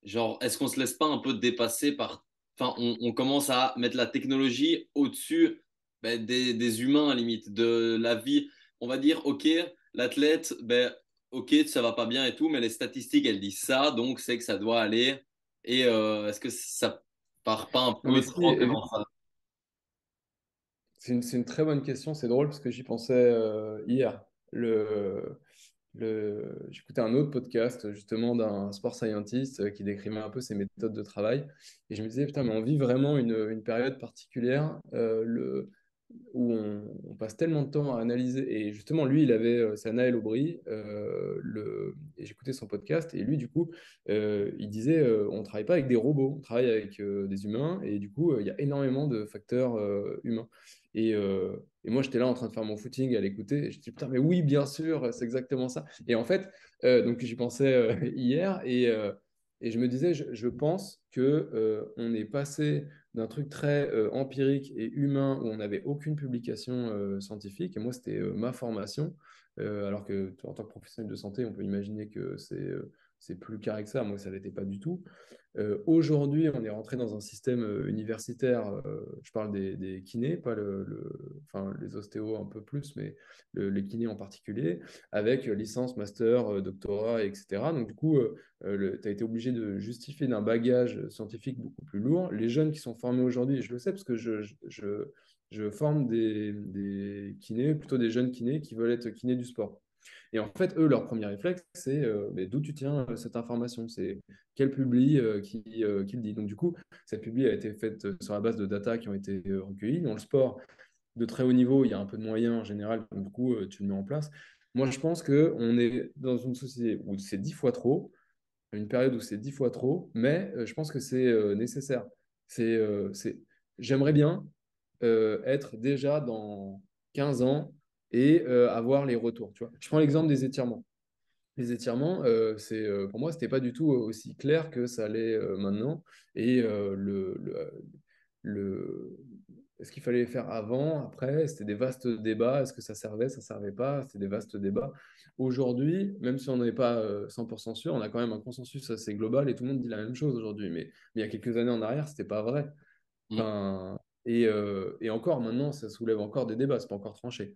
Genre, est-ce qu'on se laisse pas un peu dépasser par... Enfin, on commence à mettre la technologie au-dessus ben, des humains, à la limite, de la vie. On va dire, OK, l'athlète, ben, OK, ça va pas bien et tout, mais les statistiques, elles disent ça, donc c'est que ça doit aller. Et est-ce que ça part pas un Non, mais peu si, trop dans ça? c'est une très bonne question, c'est drôle parce que j'y pensais hier. J'écoutais un autre podcast justement d'un sport scientist qui décrivait un peu ses méthodes de travail. Et je me disais, putain, mais on vit vraiment une période particulière. Où on passe tellement de temps à analyser. Et justement, lui, c'est Naël Aubry, et j'écoutais son podcast, et lui, du coup, il disait, on ne travaille pas avec des robots, on travaille avec des humains, et du coup, il y a énormément de facteurs humains. Et moi, j'étais là en train de faire mon footing à l'écouter, et je dis, putain, mais oui, bien sûr, c'est exactement ça. Et en fait, donc j'y pensais hier, et je me disais, je pense que on est passé d'un truc très empirique et humain où on n'avait aucune publication scientifique. Et moi, c'était ma formation. Alors que en tant que professionnel de santé, on peut imaginer que c'est c'est plus carré que ça. Moi, ça l'était pas du tout. Aujourd'hui, on est rentré dans un système universitaire. Je parle des kinés, pas enfin, les ostéos un peu plus, mais les kinés en particulier, avec licence, master, doctorat, etc. Donc, du coup, tu as été obligé de justifier d'un bagage scientifique beaucoup plus lourd. Les jeunes qui sont formés aujourd'hui, je le sais parce que je forme des kinés, plutôt des jeunes kinés qui veulent être kinés du sport. Et en fait, eux, leur premier réflexe, c'est mais d'où tu tiens cette information? C'est quel public qui le dit? Donc, du coup, cette publi a été faite sur la base de data qui ont été recueillies. Dans le sport de très haut niveau, il y a un peu de moyens en général, donc du coup, tu le mets en place. Moi, je pense qu'on est dans une société où c'est 10 fois trop, une période où c'est 10 fois trop, mais je pense que c'est nécessaire. C'est... J'aimerais bien être déjà dans 15 ans et avoir les retours. Tu vois. Je prends l'exemple des étirements. Les étirements, pour moi, c'était pas du tout aussi clair que ça allait maintenant. Et le, est-ce qu'il fallait faire avant, après? C'était des vastes débats. Est-ce que ça servait pas? C'était des vastes débats. Aujourd'hui, même si on n'est pas 100% sûr, on a quand même un consensus assez global et tout le monde dit la même chose aujourd'hui. Mais il y a quelques années en arrière, c'était pas vrai. Mhm. Enfin, et encore maintenant, ça soulève encore des débats, c'est pas encore tranché.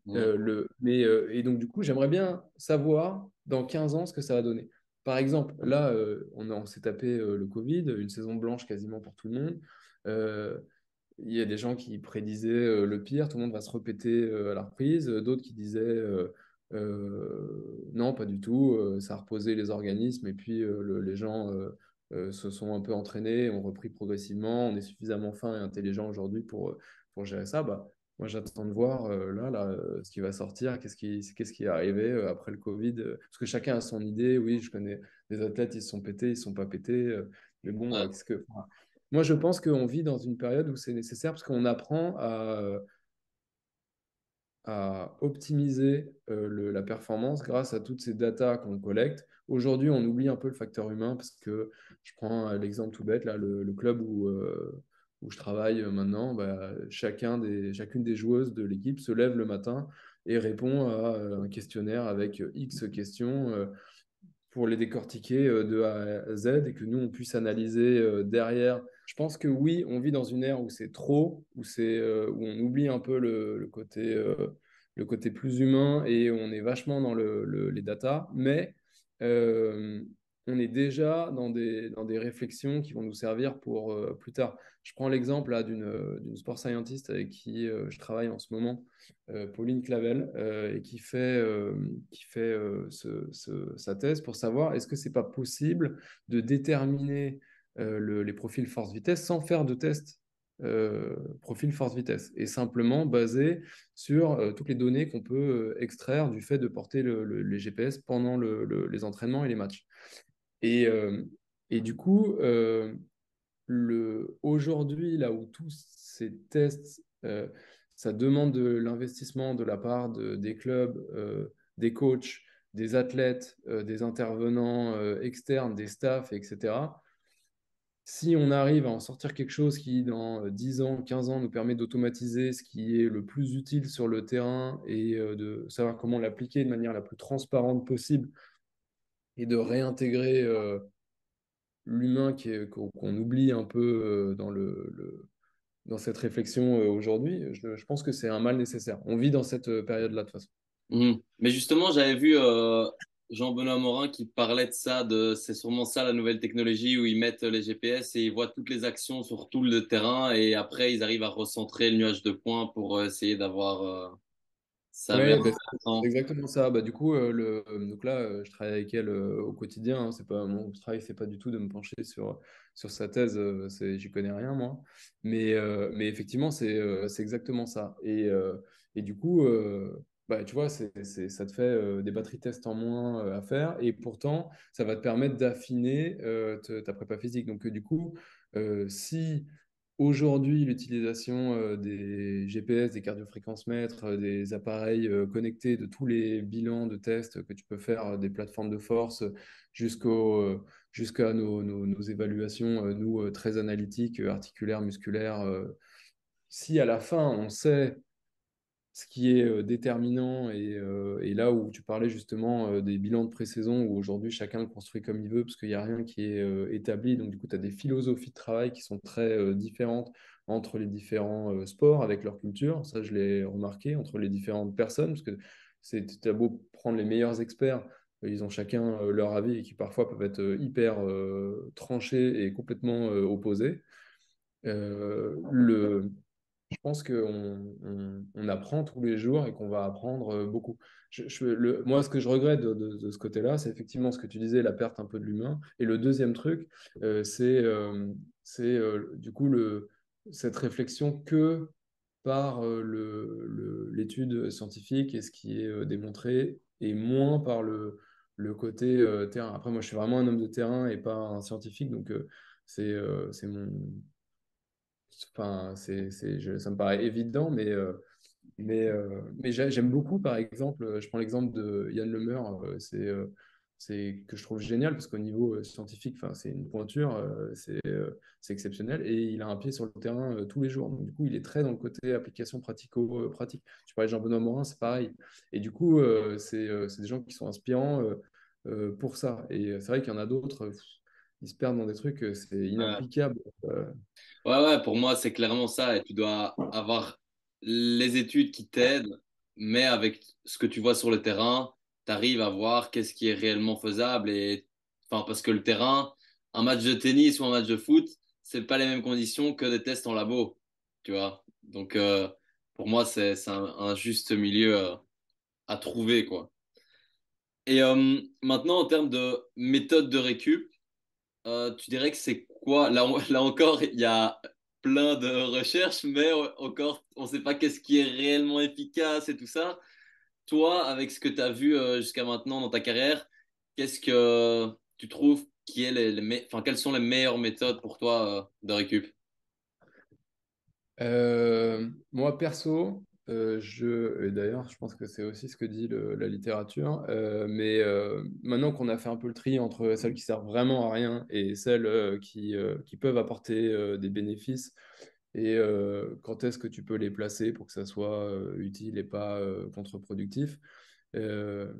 Mhm. Et donc, du coup, j'aimerais bien savoir dans 15 ans ce que ça va donner. Par exemple, là, on s'est tapé le Covid, une saison blanche quasiment pour tout le monde. Euh, il y a des gens qui prédisaient le pire, tout le monde va se répéter à la reprise, d'autres qui disaient non, pas du tout, ça a reposé les organismes et puis les gens se sont un peu entraînés, ont repris progressivement, on est suffisamment fin et intelligent aujourd'hui pour gérer ça. Bah, moi, j'attends de voir ce qui va sortir, qu'est-ce qui est arrivé après le Covid, parce que chacun a son idée. Oui, je connais des athlètes, ils se sont pétés, ils ne se sont pas pétés, mais bon, Ouais. qu'est-ce que. Enfin, moi, je pense qu'on vit dans une période où c'est nécessaire parce qu'on apprend à optimiser la performance grâce à toutes ces datas qu'on collecte. Aujourd'hui, on oublie un peu le facteur humain parce que je prends l'exemple tout bête, là, le club où je travaille maintenant, bah, chacune des joueuses de l'équipe se lève le matin et répond à un questionnaire avec X questions. Pour les décortiquer de A à Z et que nous, on puisse analyser derrière. Je pense que oui, on vit dans une ère où c'est trop, où on oublie un peu le côté plus humain et on est vachement dans les datas, mais euh, on est déjà dans des réflexions qui vont nous servir pour plus tard. Je prends l'exemple là d'une sport scientist avec qui je travaille en ce moment, Pauline Clavel, et qui fait sa thèse pour savoir est-ce que c'est pas possible de déterminer les profils force-vitesse sans faire de test profil force-vitesse et simplement basé sur toutes les données qu'on peut extraire du fait de porter les GPS pendant les entraînements et les matchs. Et, euh, et du coup, aujourd'hui, là où tous ces tests, ça demande de l'investissement de la part des clubs, des coachs, des athlètes, des intervenants externes, des staffs, etc. Si on arrive à en sortir quelque chose qui, dans 10 ans, 15 ans, nous permet d'automatiser ce qui est le plus utile sur le terrain et de savoir comment l'appliquer de manière la plus transparente possible et de réintégrer l'humain qu'on oublie un peu dans cette réflexion aujourd'hui, je pense que c'est un mal nécessaire. On vit dans cette période-là de toute façon. Mhm. Mais justement, j'avais vu Jean-Benoît Morin qui parlait de ça, de c'est sûrement ça la nouvelle technologie où ils mettent les GPS et ils voient toutes les actions sur tout le terrain et après ils arrivent à recentrer le nuage de points pour essayer d'avoir ça avait Ouais, l'air bah, c'est intéressant. exactement ça. Bah, du coup, donc là, je travaille avec elle au quotidien, hein. C'est pas, mon travail, c'est pas du tout de me pencher sur sa thèse. J'y connais rien, moi. Mais effectivement, c'est exactement ça. Et du coup, bah, tu vois, ça te fait des batteries tests en moins à faire. Et pourtant, ça va te permettre d'affiner ta prépa physique. Donc, du coup, si aujourd'hui, l'utilisation des GPS, des cardiofréquencemètres, des appareils connectés, de tous les bilans de tests que tu peux faire, des plateformes de force, jusqu'à nos évaluations, nous, très analytiques, articulaires, musculaires. Si à la fin, on sait ce qui est déterminant et là où tu parlais justement des bilans de pré-saison où aujourd'hui chacun le construit comme il veut parce qu'il n'y a rien qui est établi. Donc du coup, tu as des philosophies de travail qui sont très différentes entre les différents sports avec leur culture. Ça, je l'ai remarqué entre les différentes personnes parce que tu as beau prendre les meilleurs experts. Ils ont chacun leur avis et qui parfois peuvent être hyper tranchés et complètement opposés. Le, je pense qu'on apprend tous les jours et qu'on va apprendre beaucoup. Moi, ce que je regrette de ce côté-là, c'est effectivement ce que tu disais, la perte un peu de l'humain. Et le deuxième truc, c'est du coup cette réflexion que par l'étude scientifique et ce qui est démontré, et moins par le côté terrain. Après, moi, je suis vraiment un homme de terrain et pas un scientifique, donc c'est mon... Enfin, ça me paraît évident, mais j'aime beaucoup, par exemple, je prends l'exemple de Yann Lemeur, c'est que je trouve génial parce qu'au niveau scientifique, enfin, c'est une pointure, c'est exceptionnel et il a un pied sur le terrain tous les jours. Donc, du coup, il est très dans le côté application pratico-pratique. Tu parlais de Jean-Benoît Morin, c'est pareil. Et du coup, c'est des gens qui sont inspirants pour ça. Et c'est vrai qu'il y en a d'autres, ils se perdent dans des trucs, c'est Ouais. inapplicable. Ouais, ouais, pour moi, c'est clairement ça. Et tu dois avoir les études qui t'aident, mais avec ce que tu vois sur le terrain, tu arrives à voir qu'est-ce qui est réellement faisable. Et, enfin, parce que le terrain, un match de tennis ou un match de foot, c'est pas les mêmes conditions que des tests en labo, tu vois. Donc, pour moi, c'est un juste milieu, à trouver, quoi. Et maintenant, en termes de méthode de récup, tu dirais que c'est quoi? Là, là encore, il y a plein de recherches, mais encore, on ne sait pas qu'est-ce qui est réellement efficace et tout ça. Toi, avec ce que tu as vu jusqu'à maintenant dans ta carrière, qu'est-ce que tu trouves qui est enfin, quelles sont les meilleures méthodes pour toi de récup? Moi, perso, et d'ailleurs, je pense que c'est aussi ce que dit la littérature, mais maintenant qu'on a fait un peu le tri entre celles qui servent vraiment à rien et celles qui peuvent apporter des bénéfices, et quand est-ce que tu peux les placer pour que ça soit utile et pas contre-productif. Euh,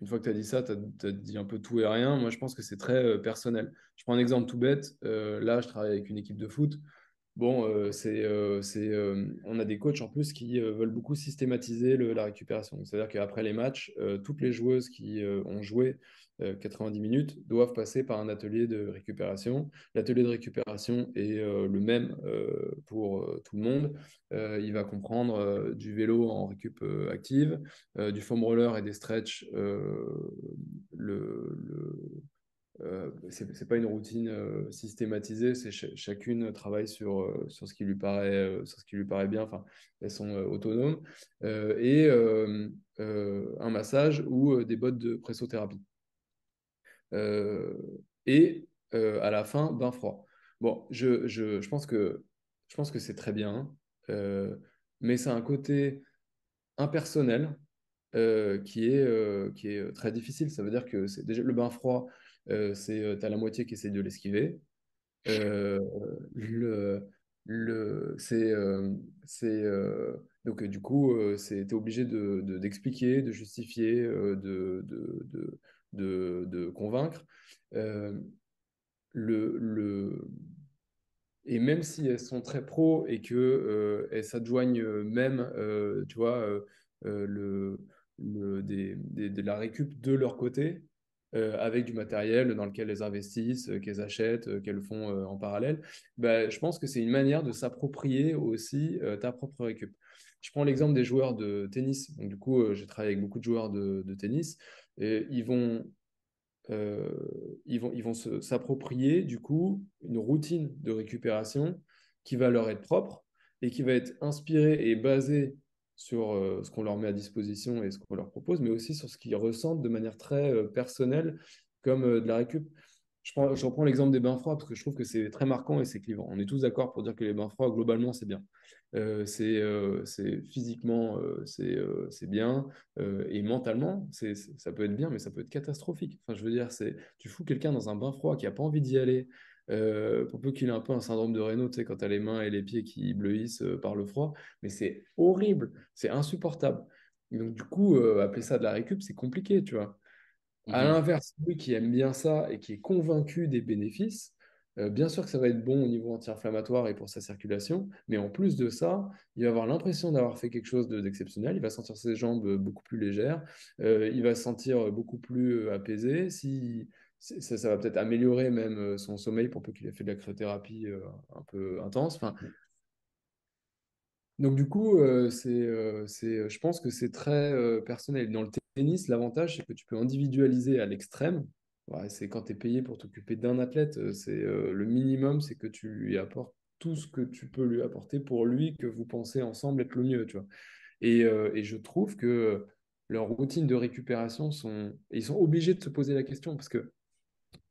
une fois que tu as dit ça, tu as dit un peu tout et rien. Moi, je pense que c'est très personnel. Je prends un exemple tout bête. Là, je travaille avec une équipe de foot. Bon, on a des coachs en plus qui veulent beaucoup systématiser la récupération. C'est-à-dire qu'après les matchs, toutes les joueuses qui ont joué 90 minutes doivent passer par un atelier de récupération. L'atelier de récupération est le même pour tout le monde. Il va comprendre du vélo en récup active, du foam roller et des stretch. C'est pas une routine systématisée, chacune travaille sur ce qui lui paraît, sur ce qui lui paraît bien, enfin, elles sont autonomes, et un massage ou des bottes de pressothérapie. Euh, et à la fin, bain froid. Bon, je pense que c'est très bien, euh, mais c'est un côté impersonnel qui est très difficile. Ça veut dire que c'est déjà le bain froid, t'as la moitié qui essaie de l'esquiver. Euh, le, c'est, donc du coup, t'es obligé d'expliquer, de justifier, de convaincre. Euh, le, et même si elles sont très pro et que elles s'adjoignent même, tu vois, de la récup de leur côté, avec du matériel dans lequel elles investissent, qu'elles achètent, qu'elles font en parallèle, bah, je pense que c'est une manière de s'approprier aussi ta propre récup. Je prends l'exemple des joueurs de tennis. Donc, du coup, j'ai travaillé avec beaucoup de joueurs de tennis. Et euh, ils vont s'approprier du coup une routine de récupération qui va leur être propre et qui va être inspirée et basée sur ce qu'on leur met à disposition et ce qu'on leur propose, mais aussi sur ce qu'ils ressentent de manière très personnelle comme de la récup. Je reprends l'exemple des bains froids parce que je trouve que c'est très marquant et c'est clivant. On est tous d'accord pour dire que les bains froids, globalement, c'est bien. C'est physiquement, c'est bien. Et mentalement, ça peut être bien, mais ça peut être catastrophique. Enfin, je veux dire, tu fous quelqu'un dans un bain froid qui n'a pas envie d'y aller, pour peu qu'il ait un peu un syndrome de Raynaud, tu sais, quand tu as les mains et les pieds qui bleuissent par le froid, mais c'est horrible, c'est insupportable. Donc, du coup, appeler ça de la récup, c'est compliqué, tu vois. À Mhm. l'inverse, lui qui aime bien ça et qui est convaincu des bénéfices, bien sûr que ça va être bon au niveau anti-inflammatoire et pour sa circulation, mais en plus de ça, il va avoir l'impression d'avoir fait quelque chose d'exceptionnel, il va sentir ses jambes beaucoup plus légères, il va se sentir beaucoup plus apaisé, ça va peut-être améliorer même son sommeil pour peu qu'il ait fait de la cryothérapie un peu intense. Enfin, donc du coup, je pense que c'est très personnel. Dans le tennis, l'avantage, c'est que tu peux individualiser à l'extrême. Ouais, c'est quand tu es payé pour t'occuper d'un athlète, le minimum, c'est que tu lui apportes tout ce que tu peux lui apporter pour lui, que vous pensez ensemble être le mieux, tu vois. Et je trouve que leurs routines de récupération ils sont obligés de se poser la question parce que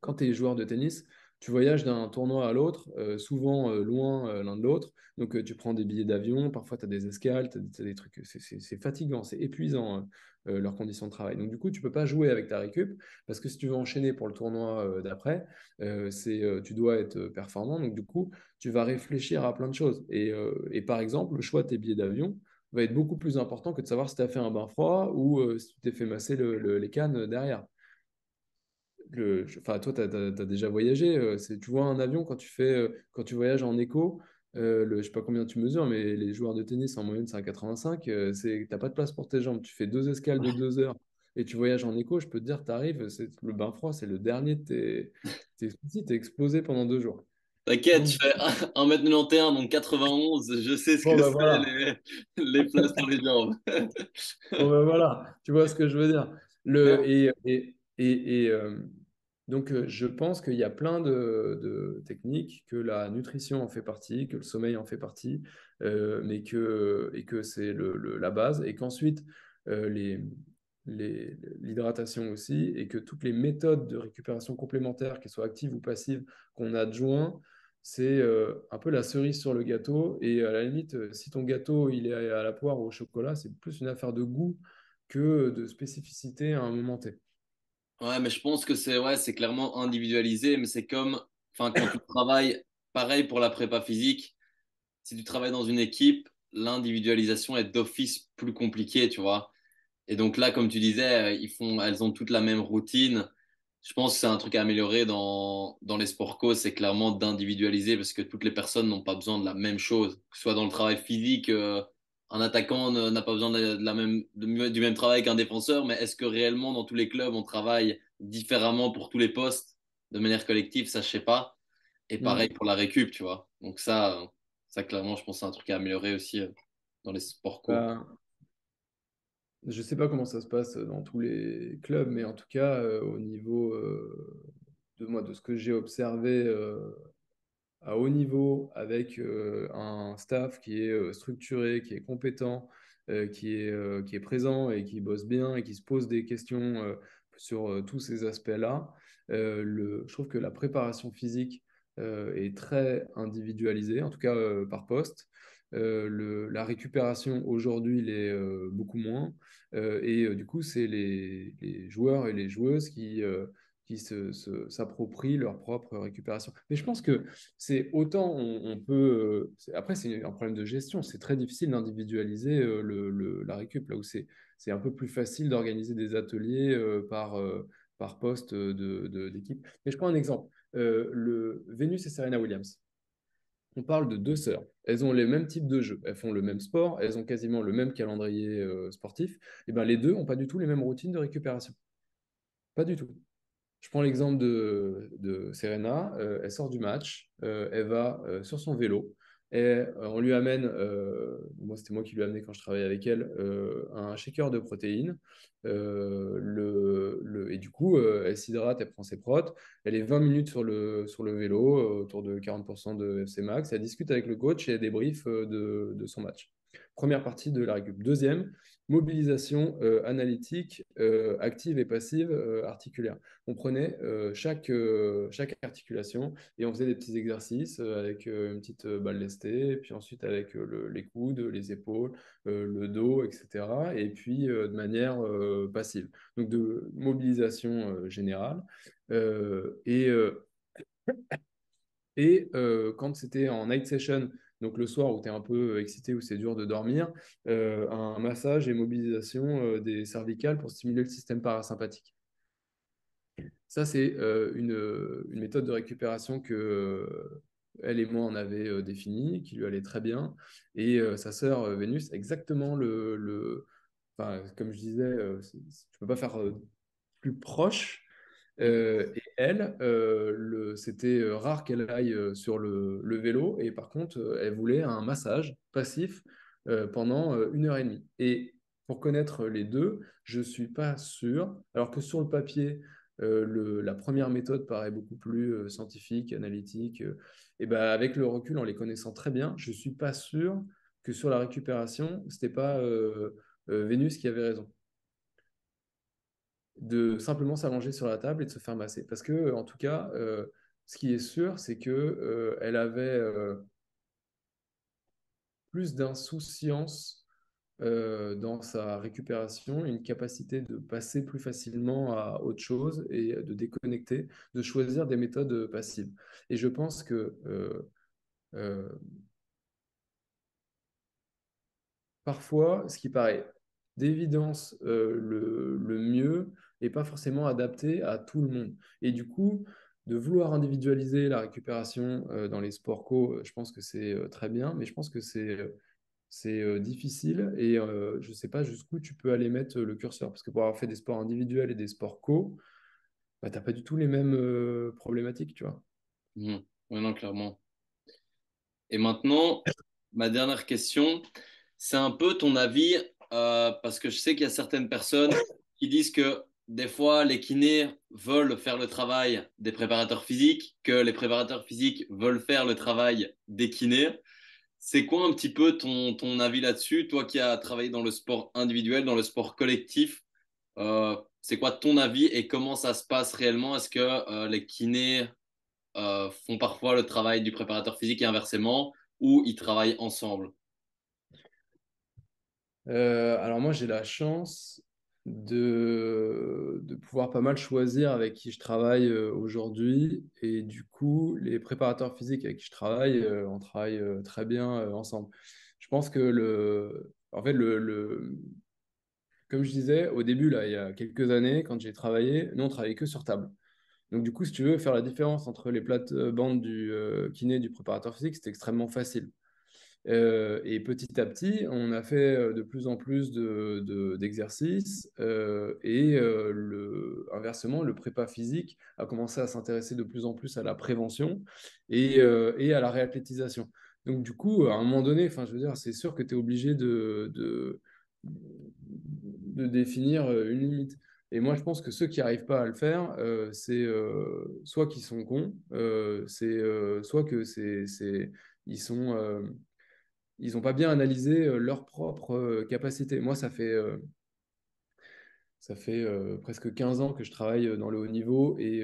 quand tu es joueur de tennis, tu voyages d'un tournoi à l'autre, souvent loin l'un de l'autre. Donc, tu prends des billets d'avion, parfois tu as des escales, tu as des trucs. C'est fatigant, c'est épuisant, leurs conditions de travail. Donc, du coup, tu peux pas jouer avec ta récup parce que si tu veux enchaîner pour le tournoi d'après, tu dois être performant. Donc, du coup, tu vas réfléchir à plein de choses. Et par exemple, le choix de tes billets d'avion va être beaucoup plus important que de savoir si tu as fait un bain froid ou si tu t'es fait masser les cannes derrière. Enfin, toi, tu as déjà voyagé. Tu vois un avion quand tu voyages en éco, je sais pas combien tu mesures, mais les joueurs de tennis en moyenne, c'est un 85. T'as pas de place pour tes jambes. Tu fais deux escales de 2 heures et tu voyages en éco. Je peux te dire, tu arrives, le bain froid, c'est le dernier de tes soucis. T'es explosé pendant 2 jours. T'inquiète, je Donc, fais 1m91, donc 91, je sais ce bon, que ben c'est voilà. les places sur les jambes. Bon, ben voilà, tu vois ce que je veux dire. Mais, Donc, je pense qu'il y a plein de techniques, que la nutrition en fait partie, que le sommeil en fait partie, et que c'est la base, et qu'ensuite, l'hydratation aussi, et que toutes les méthodes de récupération complémentaires, qu'elles soient actives ou passives, qu'on adjoint, c'est un peu la cerise sur le gâteau. Et à la limite, si ton gâteau il est à la poire ou au chocolat, c'est plus une affaire de goût que de spécificité à un moment T. ouais, mais je pense que c'est clairement individualisé, mais c'est comme, enfin, quand tu travailles, pareil pour la prépa physique, si tu travailles dans une équipe, l'individualisation est d'office plus compliquée, tu vois. Et donc là, comme tu disais, elles ont toutes la même routine. Je pense que c'est un truc à améliorer dans les sports co, c'est clairement d'individualiser parce que toutes les personnes n'ont pas besoin de la même chose. Que ce soit dans le travail physique, un attaquant n'a pas besoin du même travail qu'un défenseur, mais est-ce que réellement dans tous les clubs on travaille différemment pour tous les postes de manière collective? Ça, je sais pas. Et pareil Hmm. pour la récup, tu vois. Donc ça clairement, je pense que c'est un truc à améliorer aussi dans les sports co. Bah, je ne sais pas comment ça se passe dans tous les clubs, mais en tout cas, au niveau de ce que j'ai observé à haut niveau, avec un staff qui est structuré, qui est compétent, qui est présent et qui bosse bien et qui se pose des questions sur tous ces aspects-là. Je trouve que la préparation physique est très individualisée, en tout cas par poste. La récupération aujourd'hui l'est beaucoup moins. Du coup, c'est les joueurs et les joueuses qui s'approprient leur propre récupération. Mais je pense que c'est autant on peut. Après, c'est un problème de gestion. C'est très difficile d'individualiser la récup, là où c'est un peu plus facile d'organiser des ateliers par poste d'équipe. Mais je prends un exemple. Le Venus et Serena Williams. On parle de deux sœurs. Elles ont les mêmes types de jeux. Elles font le même sport. Elles ont quasiment le même calendrier sportif. Et ben, les deux n'ont pas du tout les mêmes routines de récupération. Pas du tout. Je prends l'exemple de Serena. Elle sort du match, elle va sur son vélo et on lui amène, moi c'était moi qui lui ai amené quand je travaillais avec elle, un shaker de protéines. Et du coup, elle s'hydrate, elle prend ses protes. Elle est 20 minutes sur le vélo, autour de 40% de FC max. Elle discute avec le coach et elle débrief de son match. Première partie de la récup. Deuxième, mobilisation analytique, active et passive, articulaire. On prenait chaque articulation et on faisait des petits exercices avec une petite balle lestée, et puis ensuite avec les coudes, les épaules, le dos, etc. Et puis de manière passive. Donc de mobilisation générale. Euh, et, euh, Et quand c'était en night session, donc le soir où tu es un peu excité, où c'est dur de dormir, un massage et mobilisation des cervicales pour stimuler le système parasympathique. Ça, c'est une méthode de récupération que elle et moi, on avait définie, qui lui allait très bien. Et sa sœur Vénus, exactement enfin, comme je disais, tu peux pas faire plus proche. Et elle, c'était rare qu'elle aille sur le vélo. Et par contre, elle voulait un massage passif pendant 1 heure et demie. Et pour connaître les deux, je ne suis pas sûr. Alors que sur le papier, la première méthode paraît beaucoup plus scientifique, analytique. Et ben, avec le recul, en les connaissant très bien, je ne suis pas sûr que sur la récupération, ce n'était pas Vénus qui avait raison de simplement s'allonger sur la table et de se faire masser. Parce que, en tout cas, ce qui est sûr, c'est que elle avait plus d'insouciance dans sa récupération, une capacité de passer plus facilement à autre chose et de déconnecter, de choisir des méthodes passives. Et je pense que euh, parfois, ce qui paraît d'évidence le mieux n'est pas forcément adapté à tout le monde. Et du coup, de vouloir individualiser la récupération dans les sports co, je pense que c'est très bien, mais je pense que c'est difficile et je ne sais pas jusqu'où tu peux aller mettre le curseur. Parce que pour avoir fait des sports individuels et des sports co, bah, tu n'as pas du tout les mêmes problématiques, tu vois. Mhm. Ouais, non, clairement. Et maintenant, ma dernière question, c'est un peu ton avis, parce que je sais qu'il y a certaines personnes qui disent que des fois, les kinés veulent faire le travail des préparateurs physiques, que les préparateurs physiques veulent faire le travail des kinés. C'est quoi un petit peu ton avis là-dessus, toi qui as travaillé dans le sport individuel, dans le sport collectif, c'est quoi ton avis et comment ça se passe réellement? Est-ce que les kinés font parfois le travail du préparateur physique et inversement, ou ils travaillent ensemble? Alors moi, j'ai la chance de pouvoir pas mal choisir avec qui je travaille aujourd'hui. Et du coup, les préparateurs physiques avec qui je travaille, on travaille très bien ensemble. Je pense que en fait, comme je disais au début, là, il y a quelques années, quand j'ai travaillé, nous, on travaillait que sur table. Donc du coup, si tu veux faire la différence entre les plates-bandes du kiné et du préparateur physique, c'était extrêmement facile. Et petit à petit, on a fait de plus en plus d'exercices et inversement, le prépa physique a commencé à s'intéresser de plus en plus à la prévention et à la réathlétisation. Donc du coup, à un moment donné, enfin, je veux dire, c'est sûr que tu es obligé de définir une limite. Et moi, je pense que ceux qui n'arrivent pas à le faire, c'est soit qu'ils sont cons, soit que ils sont ils n'ont pas bien analysé leurs propres capacités. Moi, ça fait presque 15 ans que je travaille dans le haut niveau et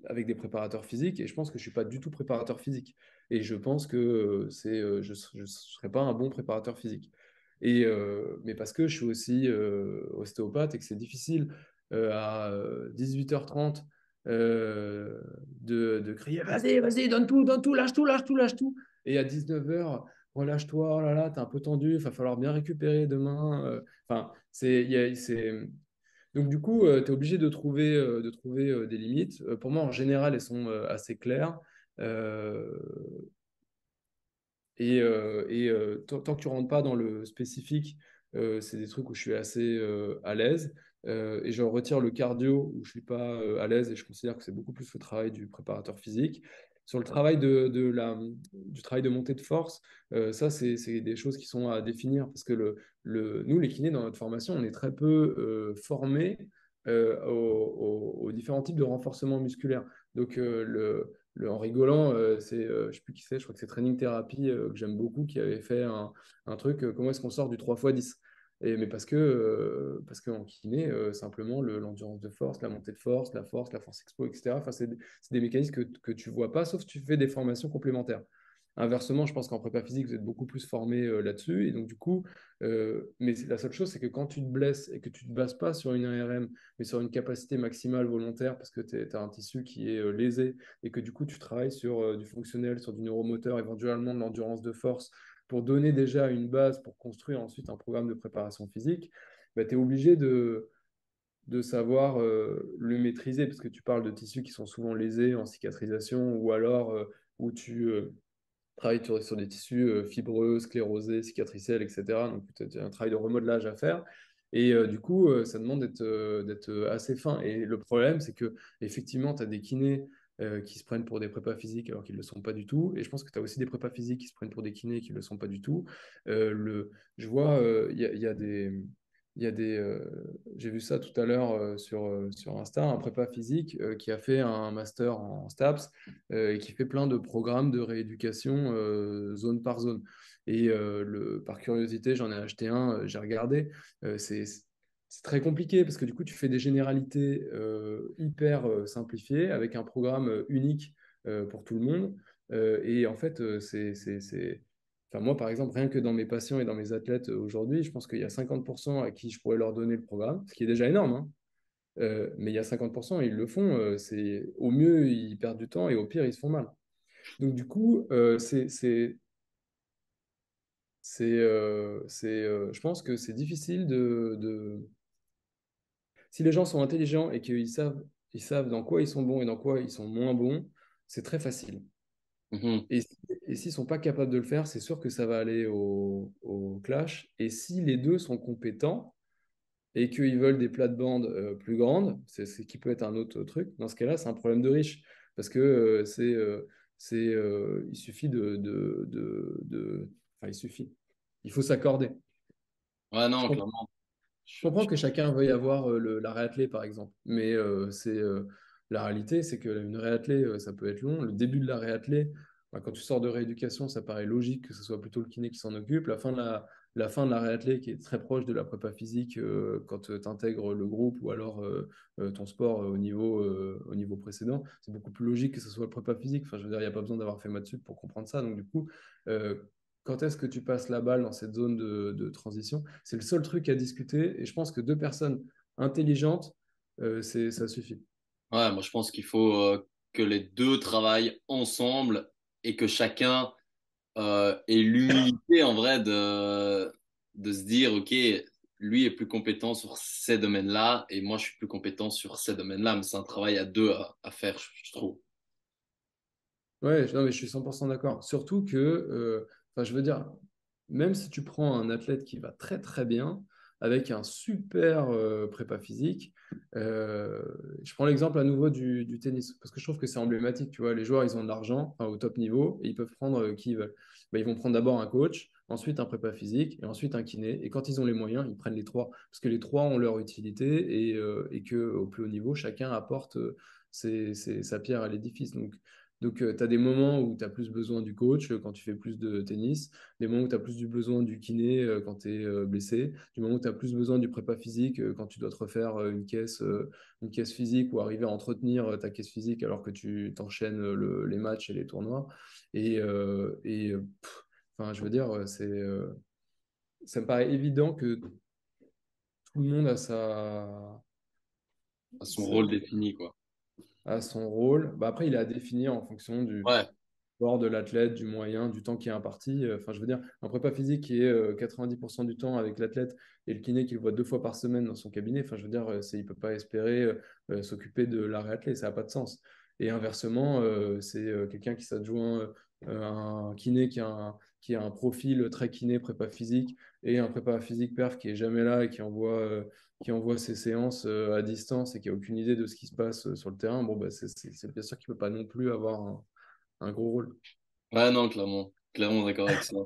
avec des préparateurs physiques, et je pense que je ne suis pas du tout préparateur physique. Et je pense que je ne serais pas un bon préparateur physique. Mais parce que je suis aussi ostéopathe et que c'est difficile à 18h30 de crier vas-y, vas-y, donne tout, lâche tout, lâche tout, lâche tout. Et à 19h, relâche-toi, oh là là, t'es un peu tendu, il va falloir bien récupérer demain. Enfin, donc, du coup, tu es obligé de trouver des limites. Pour moi, en général, elles sont assez claires. Euh, tant que tu rentres pas dans le spécifique, c'est des trucs où je suis assez à l'aise. Et je retire le cardio où je suis pas à l'aise et je considère que c'est beaucoup plus le travail du préparateur physique. Sur le travail du travail de montée de force, ça, c'est des choses qui sont à définir parce que nous, les kinés, dans notre formation, on est très peu formés aux différents types de renforcement musculaire. Donc, en rigolant, je sais plus qui c'est, je crois que c'est Training Therapy que j'aime beaucoup, qui avait fait un truc, comment est-ce qu'on sort du 3x10? Mais parce qu'en kiné, simplement, l'endurance de force, la montée de force, la force expo, etc., enfin, c'est des mécanismes que tu vois pas, sauf si tu fais des formations complémentaires. Inversement, je pense qu'en prépa physique, vous êtes beaucoup plus formé là-dessus. Et donc, du coup, mais la seule chose, c'est que quand tu te blesses et que tu ne te bases pas sur une ARM, mais sur une capacité maximale volontaire, parce que tu as un tissu qui est lésé, et que du coup, tu travailles sur du fonctionnel, sur du neuromoteur, éventuellement de l'endurance de force, pour donner déjà une base pour construire ensuite un programme de préparation physique, bah, tu es obligé de savoir le maîtriser, parce que tu parles de tissus qui sont souvent lésés en cicatrisation, ou alors où tu travailles sur des tissus fibreux, sclérosés, cicatriciels, etc. Donc, tu as un travail de remodelage à faire. Et du coup, ça demande d'être assez fin. Et le problème, c'est que effectivement, tu as des kinés qui se prennent pour des prépas physiques alors qu'ils ne le sont pas du tout. Et je pense que tu as aussi des prépas physiques qui se prennent pour des kinés qui ne le sont pas du tout. Je vois, il y a des, il y a des, j'ai vu ça tout à l'heure sur Insta, un prépa physique qui a fait un master en STAPS et qui fait plein de programmes de rééducation zone par zone. Et par curiosité, j'en ai acheté un, j'ai regardé. C'est très compliqué parce que du coup, tu fais des généralités hyper simplifiées avec un programme unique pour tout le monde. Et en fait, Enfin, moi, par exemple, rien que dans mes patients et dans mes athlètes aujourd'hui, je pense qu'il y a 50% à qui je pourrais leur donner le programme, ce qui est déjà énorme, hein. Mais il y a 50%, ils le font. Au mieux, ils perdent du temps et au pire, ils se font mal. Donc, du coup, je pense que c'est difficile Si les gens sont intelligents et ils savent dans quoi ils sont bons et dans quoi ils sont moins bons, c'est très facile. Mhm. Et, et s'ils ne sont pas capables de le faire, c'est sûr que ça va aller au clash. Et si les deux sont compétents, et qu'ils veulent des plates-bandes plus grandes, c'est qui peut être un autre truc. Dans ce cas-là, c'est un problème de riche. Parce que il suffit enfin, il suffit. Il faut s'accorder. Ouais, Je non, comprends, clairement. je comprends que chacun veuille avoir la réathlée, par exemple. Mais la réalité, c'est qu'une réathlée, ça peut être long. Le début de la réathlée, bah, quand tu sors de rééducation, ça paraît logique que ce soit plutôt le kiné qui s'en occupe. La fin de la réathlée, qui est très proche de la prépa physique quand tu intègres le groupe ou alors ton sport au niveau précédent, c'est beaucoup plus logique que ce soit le prépa physique. Enfin, je veux dire, il n'y a pas besoin d'avoir fait maths sup pour comprendre ça. Donc, du coup, euh, quand est-ce que tu passes la balle dans cette zone de transition? C'est le seul truc à discuter et je pense que deux personnes intelligentes, ça suffit. Ouais, moi je pense qu'il faut que les deux travaillent ensemble et que chacun ait l'humilité en vrai de se dire, OK, lui est plus compétent sur ces domaines-là et moi je suis plus compétent sur ces domaines-là, mais c'est un travail à deux à faire, je trouve. Ouais, non, mais je suis 100% d'accord. Surtout que, enfin, je veux dire, même si tu prends un athlète qui va très très bien, avec un super prépa physique, euh, je prends l'exemple à nouveau du tennis, parce que je trouve que c'est emblématique, tu vois, les joueurs, ils ont de l'argent, enfin, au top niveau, et ils peuvent prendre qui ils veulent. Bah, ils vont prendre d'abord un coach, ensuite un prépa physique, et ensuite un kiné, et quand ils ont les moyens, ils prennent les trois, parce que les trois ont leur utilité, et que au plus haut niveau, chacun apporte sa pierre à l'édifice. Donc, tu as des moments où tu as plus besoin du coach quand tu fais plus de tennis, des moments où tu as plus du besoin du kiné quand tu es blessé, du moment où tu as plus besoin du prépa physique quand tu dois te refaire une caisse physique ou arriver à entretenir ta caisse physique alors que tu t'enchaînes les matchs et les tournois. Enfin, je veux dire, ça me paraît évident que tout le monde À son rôle défini, quoi. a son rôle. Bah, après, il est à définir en fonction du Ouais, de l'athlète, du moyen, du temps qui est imparti. Enfin, je veux dire, un prépa physique qui est 90% du temps avec l'athlète et le kiné qu'il voit deux fois par semaine dans son cabinet, enfin, je veux dire, il ne peut pas espérer s'occuper de la réathlète, ça n'a pas de sens. Et inversement, c'est quelqu'un qui s'adjoint un kiné qui a un profil très kiné, prépa physique, et un prépa physique perf qui est jamais là et qui envoie ses séances à distance et qui a aucune idée de ce qui se passe sur le terrain. Bon, bah, c'est bien sûr qu'il ne peut pas non plus avoir un gros rôle. ouais, non, clairement. Clairement d'accord avec ça.